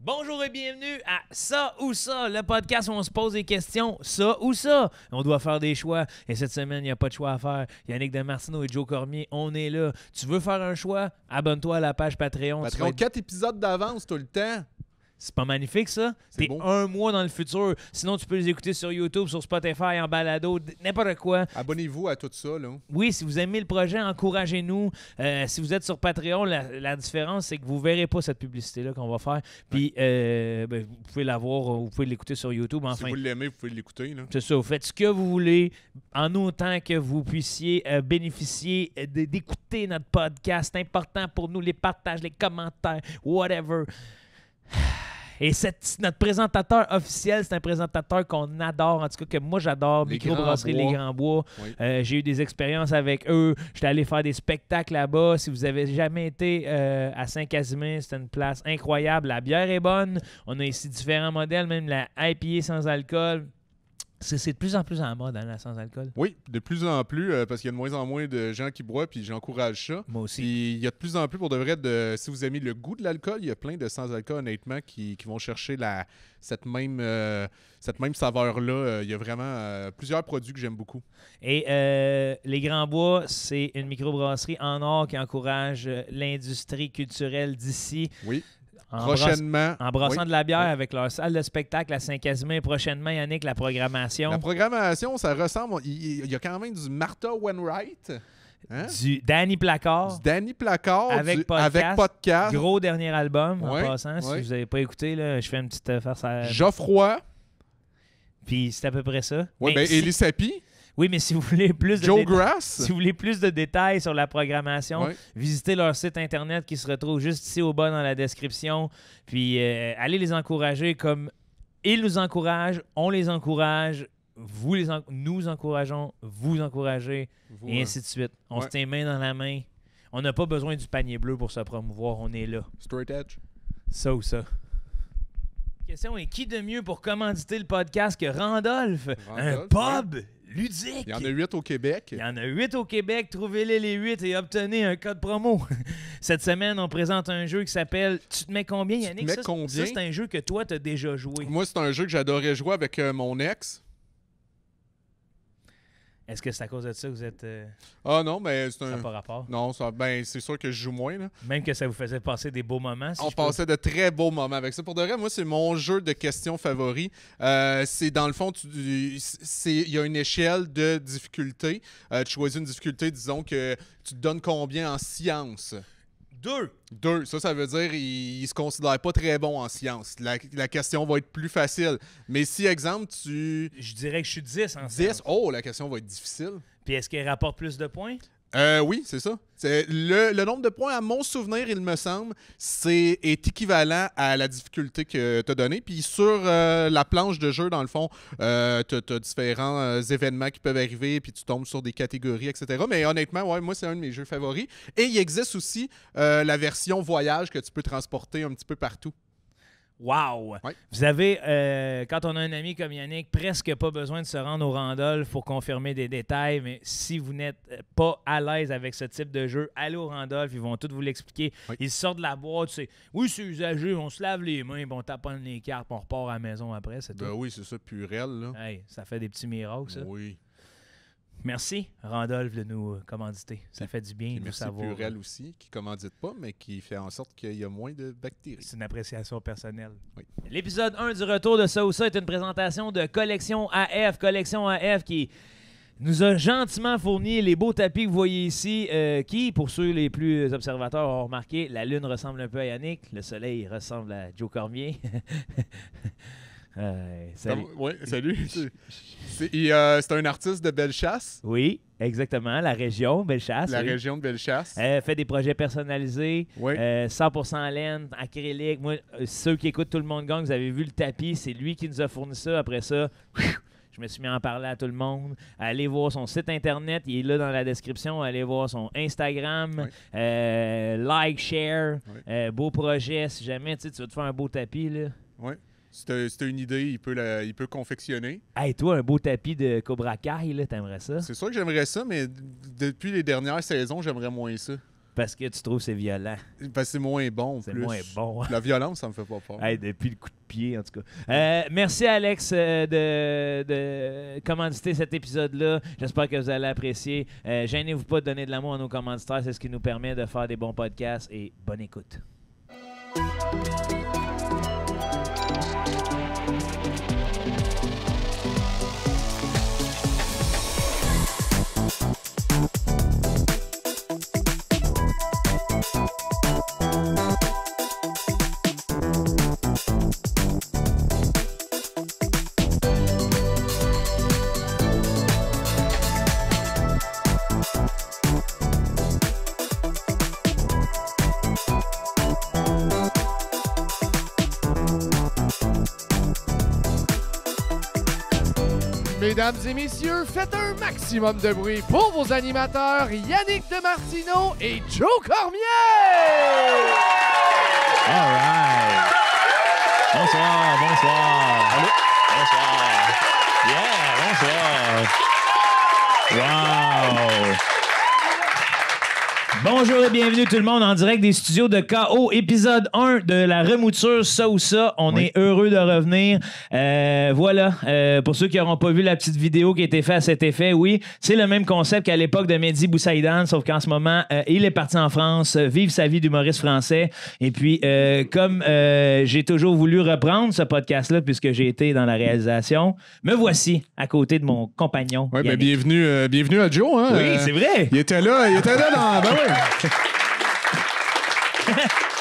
Bonjour et bienvenue à Ça ou Ça, le podcast où on se pose des questions, ça ou ça. On doit faire des choix et cette semaine, il n'y a pas de choix à faire. Yannick Demartino et Joe Cormier, on est là. Tu veux faire un choix? Abonne-toi à la page Patreon. Patreon, 4 épisodes d'avance tout le temps. C'est pas magnifique, ça? C'est T'es beau. un mois dans le futur. Sinon, tu peux les écouter sur YouTube, sur Spotify, en balado, n'importe quoi. Abonnez-vous à tout ça, là. Oui, si vous aimez le projet, encouragez-nous. Si vous êtes sur Patreon, la différence, c'est que vous ne verrez pas cette publicité-là qu'on va faire. Puis, vous pouvez la voir, vous pouvez l'écouter sur YouTube. Enfin, Si vous l'aimez, vous pouvez l'écouter, là. c'est ça. Vous faites ce que vous voulez, en autant que vous puissiez bénéficier d'écouter notre podcast. C'est important pour nous, les partages, les commentaires, whatever. Et notre présentateur officiel, c'est un présentateur qu'on adore, en tout cas que moi j'adore, Les Microbrasserie Grands Les Bois. Grands Bois. Oui. J'ai eu des expériences avec eux. J'étais allé faire des spectacles là-bas. Si vous avez jamais été à Saint-Casimir, c'est une place incroyable. La bière est bonne. On a ici différents modèles, même la IPA sans alcool. C'est de plus en plus en mode, hein, la sans alcool. Oui, de plus en plus, parce qu'il y a de moins en moins de gens qui boivent, puis j'encourage ça. Moi aussi. Puis il y a de plus en plus, pour de vrai, si vous aimez le goût de l'alcool, il y a plein de sans-alcool, honnêtement, qui vont chercher cette même saveur-là. Il y a vraiment plusieurs produits que j'aime beaucoup. Et Les Grands Bois, c'est une microbrasserie en or qui encourage l'industrie culturelle d'ici. Oui. En Prochainement. En brassant oui. de la bière Oui. avec leur salle de spectacle à Saint-Casimir. Prochainement, Yannick, la programmation. La programmation, ça ressemble. Il y a quand même du Martha Wainwright. Hein? Du Danny Placard. Du Danny Placard. Avec podcast. podcast. Gros dernier album, en Ouais, passant. Si ouais. vous n'avez pas écouté, là, je fais une petite farce à... Geoffroy. Puis c'est à peu près ça. Ouais, Mais Elie Sapi. Oui, mais si vous voulez plus de Joe détails... Grass. Si vous voulez plus de détails sur la programmation, Ouais. visitez leur site internet qui se retrouve juste ici au bas dans la description. Puis allez les encourager comme ils nous encouragent, on les encourage, nous encourageons, vous encouragez, Vous, et ainsi de suite. On Ouais. se tient main dans la main. On n'a pas besoin du panier bleu pour se promouvoir, on est là. Straight Edge. Ça ou ça. La question est qui de mieux pour commanditer le podcast que Randolph? Un Randolph, pub ludique. Il y en a 8 au Québec. Il y en a 8 au Québec. Trouvez-les les 8 et obtenez un code promo. Cette semaine, on présente un jeu qui s'appelle Tu te mets combien, Yannick? mets Ça, combien? ça, c'est un jeu que toi, tu as déjà joué. Moi, c'est un jeu que j'adorais jouer avec mon ex. Est-ce que c'est à cause de ça que vous êtes... Ah non, mais c'est Ça n'a un... pas rapport? Non, c'est sûr que je joue moins. Là. Même que ça vous faisait passer des beaux moments, si On je peux- passait de très beaux moments avec ça. Pour de vrai, moi, c'est mon jeu de questions favori. C'est dans le fond, il y a une échelle de difficulté. Tu choisis une difficulté, disons que tu te donnes combien en sciences? 2. 2. Ça veut dire qu'il ne se considère pas très bon en sciences. La question va être plus facile. Mais si, exemple, tu... Je dirais que je suis 10 en 10, sciences. oh, la question va être difficile. Puis est-ce qu'il rapporte plus de points? Oui, c'est ça. Le nombre de points, à mon souvenir, il me semble, est équivalent à la difficulté que tu as donnée. Puis sur la planche de jeu, dans le fond, tu as différents événements qui peuvent arriver, puis tu tombes sur des catégories, etc. Mais honnêtement, ouais, moi, c'est un de mes jeux favoris. Et il existe aussi la version voyage que tu peux transporter un petit peu partout. Wow! Ouais. Vous avez, quand on a un ami comme Yannick, presque pas besoin de se rendre au Randolph pour confirmer des détails, mais si vous n'êtes pas à l'aise avec ce type de jeu, allez au Randolph, ils vont tout vous l'expliquer. Oui. Ils sortent de la boîte, c'est oui, c'est usagé, on se lave les mains, puis on taponne les cartes, puis on repart à la maison après, c'est tout. Oui, c'est ça, purel, là. Hey, ça fait des petits miracles, ça. Oui. Merci, Randolph, de nous commanditer. Ça fait du bien Et de merci savoir. Purel aussi, qui ne commandite pas, mais qui fait en sorte qu'il y a moins de bactéries. C'est une appréciation personnelle. Oui. L'épisode 1 du retour de Ça ou Ça est une présentation de Collection AF. Collection AF qui nous a gentiment fourni les beaux tapis que vous voyez ici, qui, pour ceux les plus observateurs, ont remarqué, la lune ressemble un peu à Yannick, le soleil ressemble à Joe Cormier. Salut. Oui, salut. C'est un artiste de Bellechasse, Oui, exactement, la région, Bellechasse. la oui. région de Bellechasse. Fait des projets personnalisés, Oui. 100% laine, acrylique. Moi, ceux qui écoutent Tout le monde gagne, vous avez vu le tapis, c'est lui qui nous a fourni ça. Après ça, je me suis mis à en parler à tout le monde. Allez voir son site internet, il est là dans la description. Allez voir son Instagram, like, share, beau projet. Si jamais tu veux te faire un beau tapis, là. Oui. C'était une idée, il peut confectionner. Hey, toi, un beau tapis de Cobra Kai, là, t'aimerais ça? C'est sûr que j'aimerais ça, mais depuis les dernières saisons, j'aimerais moins ça. Parce que tu trouves que c'est violent. Parce que c'est moins bon. C'est plus. moins bon. La violence, ça me fait pas peur. Hey, depuis le coup de pied, en tout cas. Merci, Alex, de commanditer cet épisode-là. J'espère que vous allez apprécier. Gênez-vous pas de donner de l'amour à nos commanditaires. C'est ce qui nous permet de faire des bons podcasts. Et bonne écoute. Mesdames et messieurs, faites un maximum de bruit pour vos animateurs Yannick Demartino et Joe Cormier! All right. Bonsoir. Allô? Bonsoir. Yeah, bonsoir. Wow. Bonjour et bienvenue tout le monde en direct des studios de KO, épisode 1 de la remouture Ça ou Ça. On est heureux de revenir. Voilà, pour ceux qui n'auront pas vu la petite vidéo qui a été faite à cet effet, oui, c'est le même concept qu'à l'époque de Mehdi Boussaïdan, sauf qu'en ce moment, il est parti en France, vivre sa vie d'humoriste français. Et puis, comme j'ai toujours voulu reprendre ce podcast-là, puisque j'ai été dans la réalisation, me voici à côté de mon compagnon. Ouais, ben bienvenue à Joe. Hein? Oui, c'est vrai. Il était là dans... Ben oui.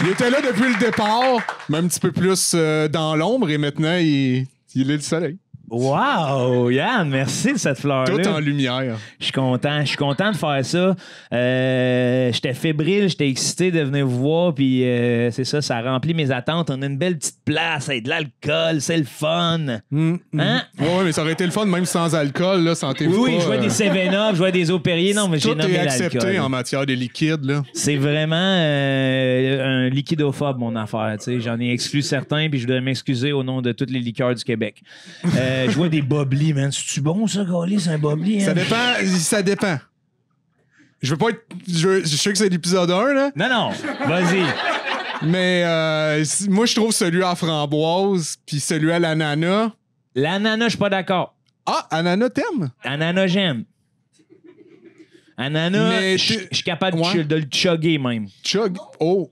Il était là depuis le départ, mais un petit peu plus dans l'ombre, et maintenant, il est le soleil. Wow, Yann, merci de cette fleur-là. Tout en lumière. Je suis content de faire ça. J'étais fébrile, j'étais excité de venir vous voir, puis c'est ça, ça remplit mes attentes. On a une belle petite place avec de l'alcool, c'est le fun. Hein? Ouais, mais ça aurait été le fun même sans alcool, là, sentez-vous Oui, pas, je vois des 7-Up, je vois des eaux Perrier. Non, mais j'ai tout nommé est l'alcool. accepté en matière de liquide, là. C'est vraiment un liquidophobe, mon affaire. T'sais. J'en ai exclu certains, puis je voudrais m'excuser au nom de toutes les liqueurs du Québec. Je vois des boblis, man. C'est-tu bon, ça, Gaulis? C'est un bobli, hein? Ça dépend. Je veux pas être... Je sais que c'est l'épisode 1, là. Non, vas-y. Mais moi, je trouve celui à framboise puis celui à l'ananas. L'ananas, je suis pas d'accord. Ah, ananas, t'aimes? Ananas, j'aime. Ananas, je suis capable de le chugger, même. Chug? Oh.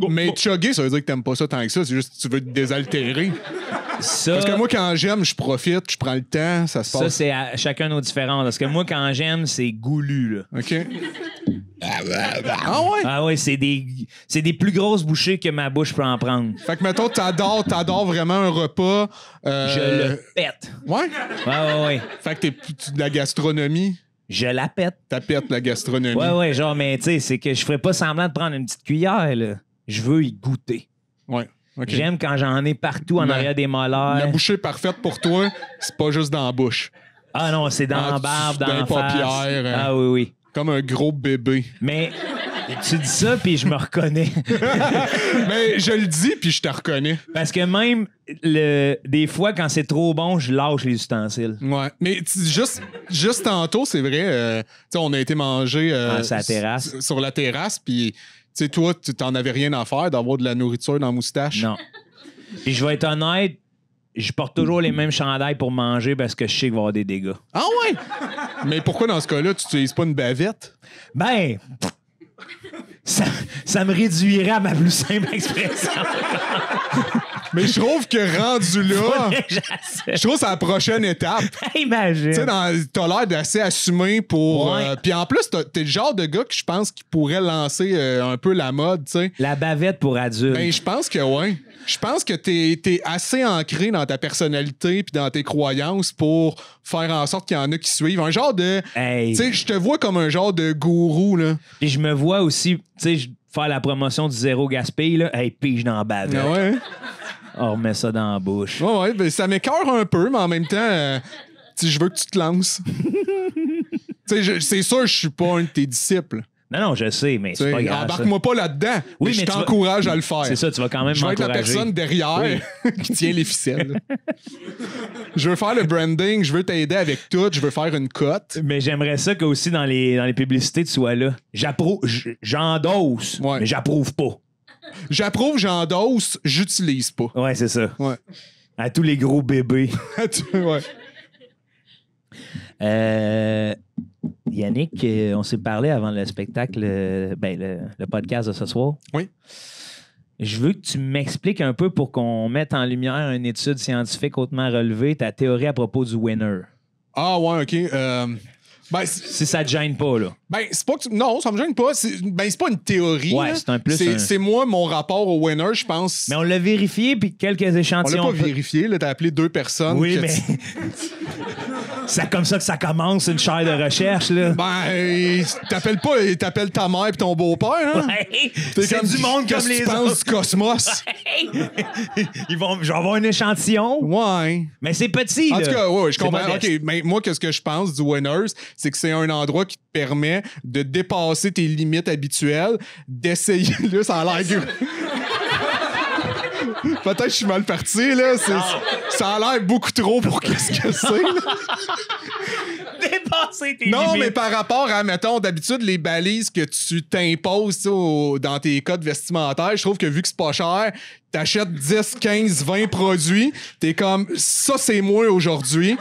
Mais chugger, ça veut dire que t'aimes pas ça tant que ça. C'est juste que tu veux te désaltérer. Ça, parce que moi, quand j'aime, je profite, je prends le temps, ça se passe. Ça, c'est à chacun nos différences. Parce que moi, quand j'aime, c'est goulu, là. OK. Ah ouais? Ah ouais, c'est des plus grosses bouchées que ma bouche peut en prendre. Fait que, mettons, t'adores vraiment un repas. Je le pète. Ouais? Ouais. Fait que t'es de la gastronomie. Je la pète. T'as pète la gastronomie. Ouais, genre, mais tu sais, c'est que je ferais pas semblant de prendre une petite cuillère, là. Je veux y goûter. Ouais. Okay. J'aime quand j'en ai partout en arrière des molaires. La bouchée parfaite pour toi, c'est pas juste dans la bouche. Ah non, c'est dans la barbe, dans la paupières. Ah oui. Comme un gros bébé. Mais tu dis ça, puis je me reconnais. Mais je le dis, puis je te reconnais. Parce que même des fois, quand c'est trop bon, je lâche les ustensiles. Ouais. Mais juste tantôt, c'est vrai, on a été manger sur la terrasse, puis tu sais, toi, tu t'en avais rien à faire d'avoir de la nourriture dans la moustache. Non. Puis je vais être honnête, je porte toujours les mêmes chandails pour manger parce que je sais qu'il va y avoir des dégâts. Ah ouais? Mais pourquoi dans ce cas-là, tu n'utilises pas une bavette? Ben, ça me réduirait à ma plus simple expression. Mais je trouve que rendu là, je trouve que c'est la prochaine étape. Imagine. Tu sais, t'as l'air d'assez assumé pour... Ouais. Puis en plus, t'es le genre de gars que je pense qui pourrait lancer un peu la mode, tu sais. La bavette pour adultes. Ben, je pense que ouais. Je pense que t'es assez ancré dans ta personnalité puis dans tes croyances pour faire en sorte qu'il y en a qui suivent. Un genre de... Hey. Tu sais, je te vois comme un genre de gourou, là. Puis je me vois aussi, tu sais, faire la promotion du zéro gaspille, là. Hey, pige dans la bavette. Ah ouais? On remet ça dans la bouche. Ouais, ben, ça m'écoeure un peu, mais en même temps, je veux que tu te lances. Tu sais, c'est sûr, je suis pas un de tes disciples. Non, je sais, mais c'est pas grave. Embarque-moi pas là-dedans. Oui, mais je tu t'encourage à le faire. C'est ça, tu vas quand même Je vais être la m'encourager. personne derrière qui tient les ficelles. Je veux faire le branding, je veux t'aider avec tout, je veux faire une cote. Mais j'aimerais ça que aussi dans les publicités, tu sois là. J'endosse, mais j'approuve pas. J'approuve, j'endosse, j'utilise pas. Ouais, c'est ça. Ouais. À tous les gros bébés. Ouais. Yannick, on s'est parlé avant le spectacle, le podcast de ce soir. Oui. Je veux que tu m'expliques un peu pour qu'on mette en lumière une étude scientifique hautement relevée, ta théorie à propos du winner. Ah ouais, OK. Si ça te gêne pas, là. C'est pas que non, ça me gêne pas. C'est pas une théorie. Ouais, là. c'est un plus. C'est moi, mon rapport au winner, je pense. Mais on l'a vérifié, puis quelques On échantillons. l'a pas vérifié, là. T'as appelé 2 personnes. Oui, mais. C'est comme ça que ça commence, une chaire de recherche, là. T'appelles ta mère et ton beau-père, hein? Ouais, c'est du monde comme les autres. Qu'est-ce que tu penses du cosmos? Je vais avoir un échantillon. Ouais. Mais c'est petit, En là. tout cas, ouais, je comprends. modeste. OK, mais moi, qu'est-ce que je pense du Winners? C'est que c'est un endroit qui te permet de dépasser tes limites habituelles, d'essayer... Là, ça a l'air... Peut-être que je suis mal parti, là. Ça a l'air beaucoup trop pour qu'est-ce que c'est, là. Dépasser tes Non, limites. mais par rapport à, mettons, d'habitude, les balises que tu t'imposes dans tes codes vestimentaires, je trouve que vu que c'est pas cher, t'achètes 10, 15, 20 produits, t'es comme, ça, c'est moi aujourd'hui.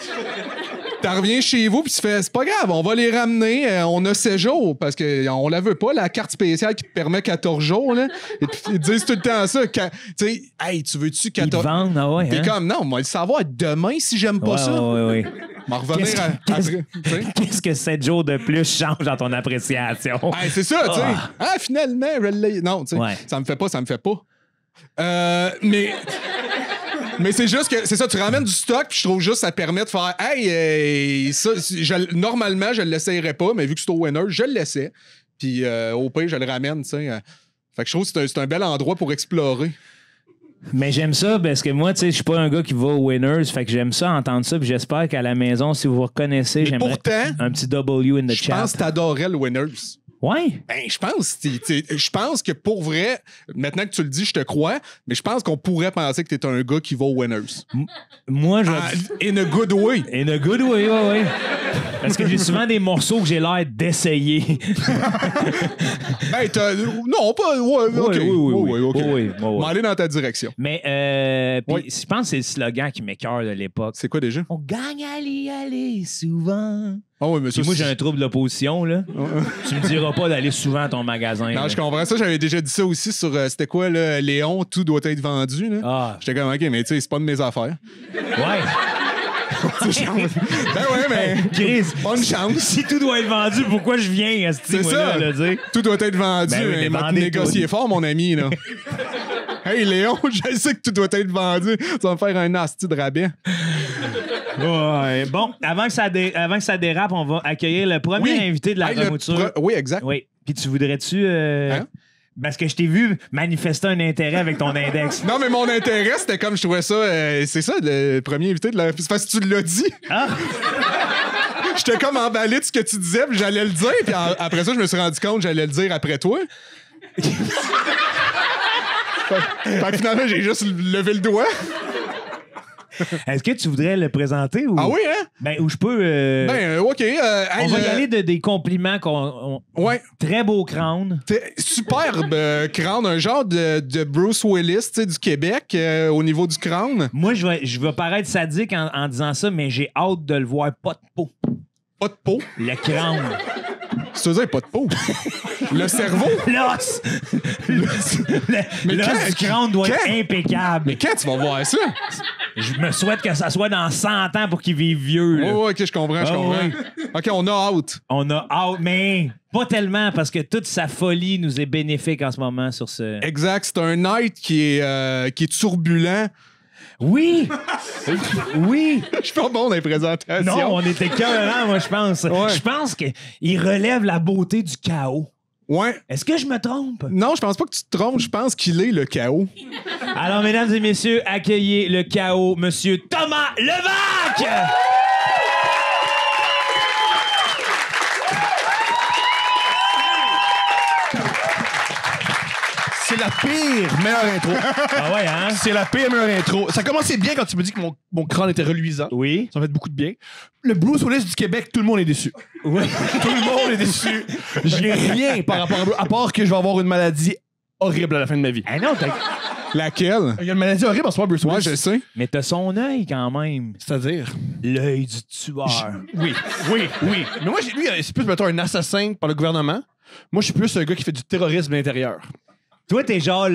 T'en reviens chez vous puis tu fais, c'est pas grave, on va les ramener, on a 7 jours, parce qu'on la veut pas, la carte spéciale qui te permet 14 jours, là. Et puis ils disent tout le temps ça, tu sais, hey, tu veux-tu 14... Ils te vendent, ah ouais, T'es hein? comme, non, moi, le savoir demain si j'aime pas ça. Ouais. M'en revenir après. Qu'est-ce que 7 jours de plus change dans ton appréciation? Hey, c'est ça, tu sais. Ah, finalement, je l'ai. Non, tu sais, ça me fait pas. Mais c'est juste que, c'est ça, tu ramènes du stock, puis je trouve juste que ça permet de faire, hey, ça, normalement, je le laisserais pas, mais vu que c'est au winner, je le laissais. Puis au pire, je le ramène, tu sais. Fait que je trouve que c'est un bel endroit pour explorer. Mais j'aime ça parce que moi, tu sais, je suis pas un gars qui va aux Winners, fait que j'aime ça entendre ça, puis j'espère qu'à la maison, si vous vous reconnaissez, j'aimerais un petit W in the chat. Je pense que t'adorais le Winners. Ouais. Ben, je pense que pour vrai, maintenant que tu le dis, je te crois, mais je pense qu'on pourrait penser que t'es un gars qui va aux Winners. Moi, je... In a good way. In a good way, ouais. Parce que j'ai souvent des morceaux que j'ai l'air d'essayer. Ben, non, pas... Ouais, OK. Oui. On va aller dans ta direction. Mais, je pense que c'est le slogan qui m'écoeure de l'époque. C'est quoi déjà? On gagne à y aller souvent. Ah oui, mais ça, moi, j'ai un trouble d'opposition, là. Tu me diras pas d'aller souvent à ton magasin. Non, je comprends ça. J'avais déjà dit ça aussi sur, c'était quoi, là, Léon, tout doit être vendu, là. Ah. J'étais comme, OK, mais tu sais, c'est pas de mes affaires. Ouais. Ben ouais, mais... Chris, bonne chance. Si tout doit être vendu, pourquoi je viens, c'est ça. Là, dire? Tout doit être vendu. Ben oui, il m'a négocié fort, mon ami, là. Hey, Léon, je sais que tout doit être vendu. Tu vas me faire un asti de rabais. Ouais. Bon, avant que ça dérape, on va accueillir le premier invité de la remouture. Oui, exact. Oui. Puis tu voudrais-tu... Hein? Parce que je t'ai vu manifester un intérêt avec ton index. Non, mais mon intérêt, c'était comme je trouvais ça... c'est ça, le premier invité de la... C'est parce que tu l'as dit. Ah! J'étais comme emballé de ce que tu disais, puis j'allais le dire. Puis après ça, je me suis rendu compte que j'allais le dire après toi. Fait que finalement, j'ai juste levé le doigt. Est-ce que tu voudrais le présenter ou... Ah oui, hein? Ben, où je peux... OK. on va y aller des compliments. Ouais. Très beau crâne. Superbe crâne. Un genre de Bruce Willis, tu sais, du Québec, au niveau du crâne. Moi, je vais paraître sadique en disant ça, mais j'ai hâte de le voir. Pas de peau. Pas de peau? Le crâne. C'est ça, pas de peau. Le cerveau? L'os! L'os du crâne doit être impeccable. Mais quand tu vas voir ça? Je me souhaite que ça soit dans 100 ans pour qu'il vive vieux. Là. Oh, OK, je comprends. Ouais. OK, on a hâte. On a hâte, mais pas tellement parce que toute sa folie nous est bénéfique en ce moment sur ce... Exact. C'est un night qui est turbulent. Oui! Oui! Je suis pas bon dans les présentations. Non, on était écœurants, moi, je pense. Ouais. Je pense qu'il relève la beauté du chaos. Ouais. Est-ce que je me trompe? Non, je pense pas que tu te trompes. Je pense qu'il est le chaos. Alors, mesdames et messieurs, accueillez le chaos, Monsieur Thomas Levac! la pire meilleure intro. Ah ouais, hein? C'est la pire meilleure intro. Ça commençait bien quand tu me dis que mon crâne était reluisant. Oui. Ça m'a fait beaucoup de bien. Le Bruce Willis du Québec, tout le monde est déçu. Oui. Tout le monde est déçu. J'ai rien par rapport à part que je vais avoir une maladie horrible à la fin de ma vie. Ah non, Laquelle? Il y a une maladie horrible en ce moment, Bruce Willis. Ouais, je sais. mais t'as son œil quand même. C'est-à-dire? L'œil du tueur. Oui. Mais moi, lui, c'est plus, mettons, un assassin par le gouvernement. Moi, je suis plus un gars qui fait du terrorisme à l'intérieur. Toi, t'es genre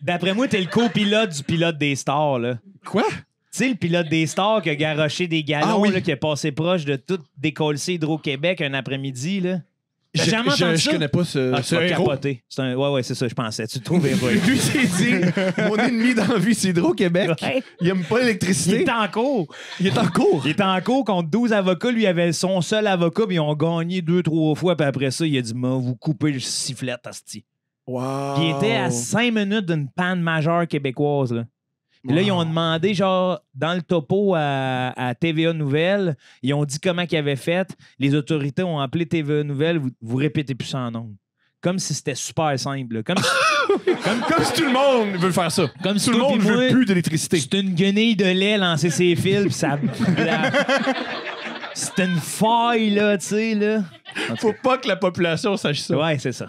d'après moi, t'es le copilote du pilote des stars, là. Quoi? Tu sais, le pilote des stars qui a garoché des galons, oui. là, qui est passé proche de tout décoller Hydro-Québec un après-midi, là. T'as jamais entendu Je ça? connais pas ce Tu vas héros. capoter. Ouais, c'est ça, je pensais. Tu te trouves héroïque. Lui, s'est dit, mon ennemi dans la vie, c'est Hydro-Québec. Ouais. Il aime pas Il l'électricité. est en cours. Il est en cours. Il est en cours contre 12 avocats. Lui, il avait son seul avocat, puis ils ont gagné 2-3 fois. Puis après ça, il a dit, vous coupez le sifflet, asti. Wow. Puis il était à 5 minutes d'une panne majeure québécoise, là. Puis là, ils ont demandé, genre, dans le topo à TVA Nouvelles, ils ont dit comment qu'ils avaient fait. Les autorités ont appelé TVA Nouvelles, vous répétez plus ça en nombre. Comme si c'était super simple. Là. Comme Comme si tout le monde veut faire ça. Comme si Tout le toi monde pis moi, veut plus d'électricité. c'est une guenille de lait lancer ses fils, puis ça... C'était une faille, là, tu sais, là. Faut pas que la population sache ça. Ouais, c'est ça.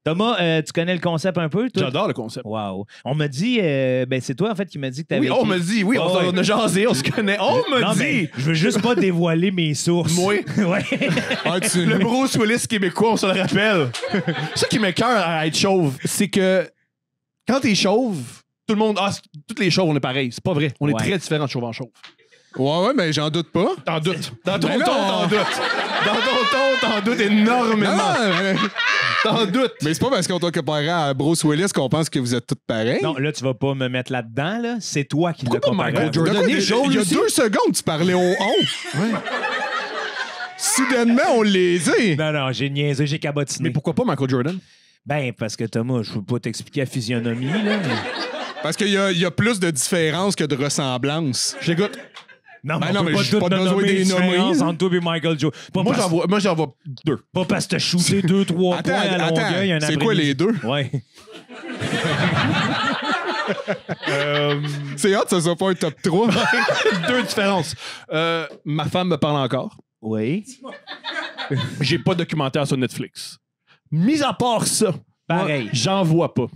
Thomas, tu connais le concept un peu, toi? J'adore le concept. Wow. On m'a dit... ben, c'est toi, en fait, qui m'a dit que t'avais... Oui, on me dit, oui, Oh, on a jasé, on se connaît. On me Non, dit! mais je veux juste pas dévoiler mes sources. Moi. Ouais. Ah, Le Bruce Willis québécois, on se le rappelle. Ça qui m'écoeure à être chauve, c'est que quand t'es chauve, tout le monde... Ah, toutes les chauves, on est pareil. C'est pas vrai. On est Ouais. très différents de chauve en chauve. Ouais, mais j'en doute pas. T'en doutes. Dans ton Ben ton, non. t'en doutes. Dans ton ton, t'en doutes énormément. Non, T'en doutes. mais c'est pas parce qu'on t'a comparé à Bruce Willis qu'on pense que vous êtes tous pareils. Non, là, tu vas pas me mettre là-dedans, là. C'est toi qui l'as Pourquoi pas comparé. Michael De Jordan? quoi, il est jaune il y a aussi. 2 secondes, tu parlais au on. Ouais. Soudainement, on les dit. Non, j'ai niaisé, j'ai cabotiné. Mais pourquoi pas Michael Jordan? Ben, parce que Thomas, je peux pas t'expliquer la physionomie, là. mais- Parce qu'il y a plus de différences que de ressemblances. Je l'écoute. Non, Ben on non, peut mais pas j'ai tout pas besoin nommer des les différences nommer. entre toi et Michael Joe. Pas Moi, parce, j'en vois 2. pas parce que t'as shooté 2-3 points à Longueuil un c'est quoi après-midi. les deux? Ouais. C'est hâte, ça soit pas un top 3. 2 différences. Ma femme me parle encore. Oui. J'ai pas de documentaire sur Netflix. Mis à part ça, Pareil. moi, j'en vois pas.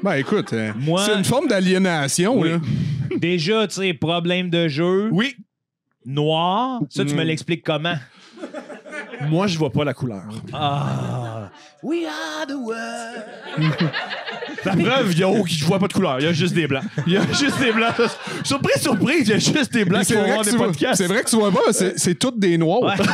Ben écoute, Moi- c'est une forme d'aliénation, Oui. là. Déjà, tu sais, problème de jeu, Oui, noir. Ça, tu me l'expliques comment? moi, je vois pas la couleur. Ah. We are the world. La preuve, je vois pas de couleur. Il y a juste des blancs. Il y a juste des blancs. Surprise, surprise, il y a juste des blancs qui vont voir des podcasts. C'est vrai que tu vois pas, c'est toutes des noirs. Ouais.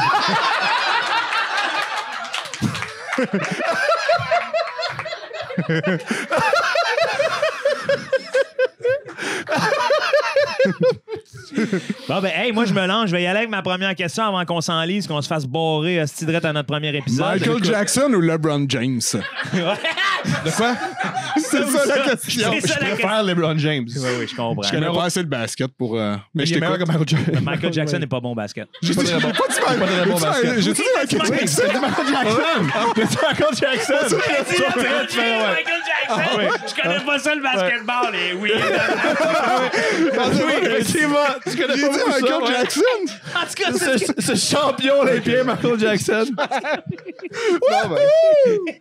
Bon, ben, hey, moi, je me lance. Je vais y aller avec ma première question avant qu'on s'enlise, qu'on se fasse barrer à notre premier épisode. Michael Jackson ou LeBron James? De quoi? C'est ça la question. C'est ça Je la préfère LeBron James. Oui, je comprends. Je connais pas assez le basket pour... mais Il je est meilleur que Michael Jackson. Michael Jackson n'est pas bon au basket. J'ai pas dit très bon. pas du Pas très bon basket. J'ai dit Michael Oui, Jackson. c'est Michael Jackson. C'est Michael Jackson. C'est Sont très différents, ouais. Michael Jackson! ouais. Je connais pas ça, le basketball. Et oui, Oui, effectivement. Tu connais J'ai pas dit beaucoup ça, Michael ouais. Jackson. en tout cas, c'est... Ce champion olympien, Michael Jackson.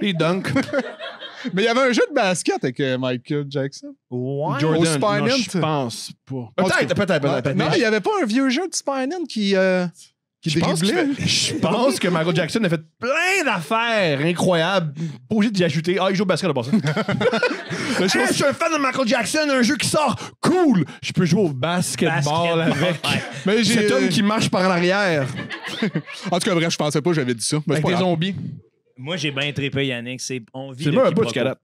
Il dunk. Mais il y avait un jeu de basket avec Michael Jackson. Ouais. Au Jordan, non, Spinant. je pense pas. Peut-être. Non, il y avait pas un vieux jeu de Spinant qui Je pense driblait. Je pense que Michael Jackson a fait plein d'affaires incroyables. Pas obligé d'y ajouter. Ah, il joue au basket là-bas. Je suis un fan de Michael Jackson, un jeu qui sort. Cool! Je peux jouer au basketball avec. Ouais. Mais j'ai... Cet homme qui marche par l'arrière En tout cas, bref, je pensais pas que j'avais dit ça. Mais c'est avec pas des grave. zombies. Moi, j'ai bien trippé, Yannick. On vit C'est le même un quiproquo. bout jusqu'à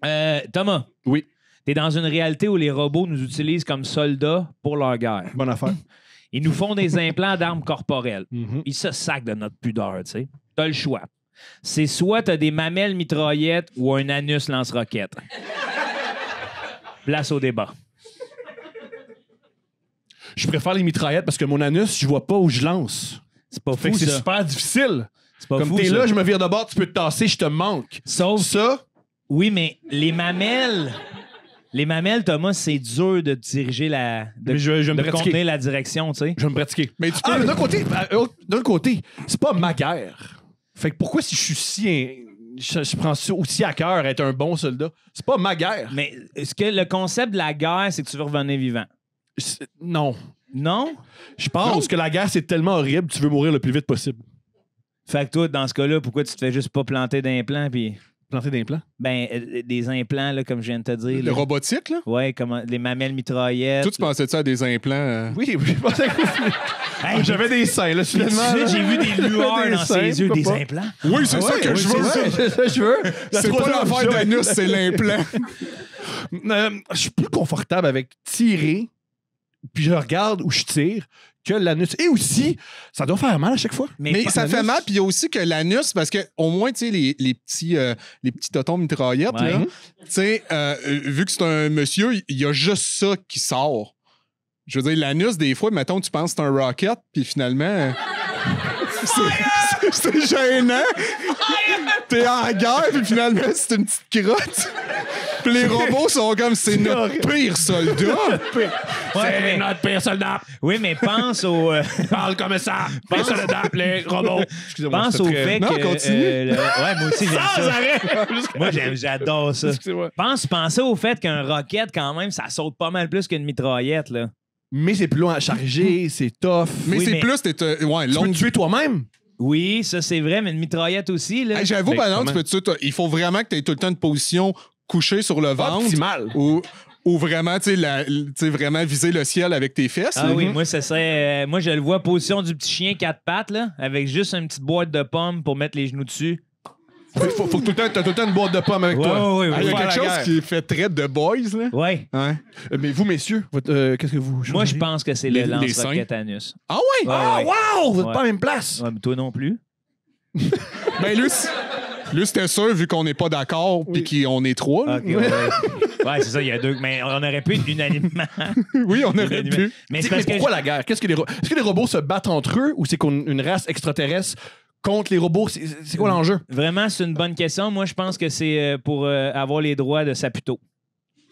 date. Thomas. Oui. T'es dans une réalité où les robots nous utilisent comme soldats pour leur guerre. Bonne affaire. Ils nous font des implants d'armes corporelles. Mhm. Ils se sacent de notre pudeur, tu sais. T'as le choix. C'est soit t'as des mamelles mitraillettes ou un anus lance-roquette. Place au débat. Je préfère les mitraillettes parce que mon anus, je vois pas où je lance. C'est pas Fait fou, que c'est ça. super difficile. C'est pas Comme fou, t'es ça. là, je me vire de bord, tu peux te tasser, je te manque. Sauf... Ça, Oui, mais les mamelles, Thomas, c'est dur de diriger Mais je vais me de pratiquer. contenir la direction, tu sais. Je vais me pratiquer. Mais tu peux. Mais d'un côté, c'est pas ma guerre. Fait que pourquoi si je suis si... Je prends ça aussi à cœur, être un bon soldat? C'est pas ma guerre. Mais est-ce que le concept de la guerre, c'est que tu veux revenir vivant? Non. Non? Je pense que la guerre, c'est tellement horrible, tu veux mourir le plus vite possible. Fait que toi, dans ce cas-là, pourquoi tu te fais juste pas planter d'implants puis... Planter d'implants? Ben, des implants, là, comme je viens de te dire. Le là. robotique, là? Ouais, comme les mamelles mitraillettes. Toi, tu pensais-tu à des implants? Oui, je pensais que... Hey, J'avais des seins, là, tout de finalement. suite, j'ai vu des lueurs dans seins, ses yeux, des pourquoi pas? implants. Oui, c'est ça que je veux. C'est ça que je veux. C'est pas l'affaire d'anus, c'est l'implant. Je suis plus confortable avec tirer, puis je regarde où je tire, que l'anus. Et aussi, ça doit faire mal à chaque fois. Mais ça fait mal, puis il y a aussi que l'anus, parce que au moins, tu sais, les petits totons mitraillettes, Ouais. là, tu sais, vu que c'est un monsieur, il y a juste ça qui sort. Je veux dire, l'anus, des fois, mettons, tu penses que c'est un rocket, puis finalement, c'est gênant. T'es en guerre, puis finalement, c'est une petite crotte. Puis les robots sont comme, c'est notre pire soldat. C'est notre pire soldat. Oui, mais pense au... Parle comme ça. Pire soldat, les robots. Excusez-moi. pense au fait Non, que... continue. Ouais, moi aussi, j'aime ça. Moi, j'adore ça. Excusez-moi. Pensez au fait qu'un rocket, quand même, ça saute pas mal plus qu'une mitraillette, là. Mais c'est plus long à charger, c'est tough. Mais Oui, c'est mais- plus, Tu long. peux te tuer toi-même. Oui, ça, c'est vrai, mais une mitraillette aussi, là. Hey, j'avoue, Mais par exemple, comment? il faut vraiment que tu aies tout le temps une position couchée sur le ventre. Optimal. Ou vraiment, tu sais, vraiment viser le ciel avec tes fesses. Ah là. oui, moi, ça serait... moi, je le vois position du petit chien quatre pattes, là, avec juste une petite boîte de pommes pour mettre les genoux dessus. Faut que t'as tout le temps une boîte de pommes avec toi. Ouais, Ah, il y a Faire quelque la chose guerre. qui fait très de boys, là. Ouais. Ouais. Mais vous, messieurs, qu'est-ce que vous Moi, je choisiriez? pense que c'est Les- le les lance-roquette anus. Ah ouais? Ah, Ouais, ouais. wow! Vous êtes Ouais. pas à la même place. Ouais, mais toi non plus. Ben, lui, c'était sûr, vu qu'on n'est pas d'accord, puis qu'on est trois. là. OK, ouais. Ouais, c'est ça, il y a deux. Mais on aurait pu être unanimement. Oui, on aurait pu. Mais Mais c'est parce que. pourquoi la guerre? Est-ce que les robots se battent entre eux ou c'est une race extraterrestre contre les robots? C'est quoi l'enjeu? Vraiment, c'est une bonne question. Moi, je pense que c'est pour avoir les droits de Saputo.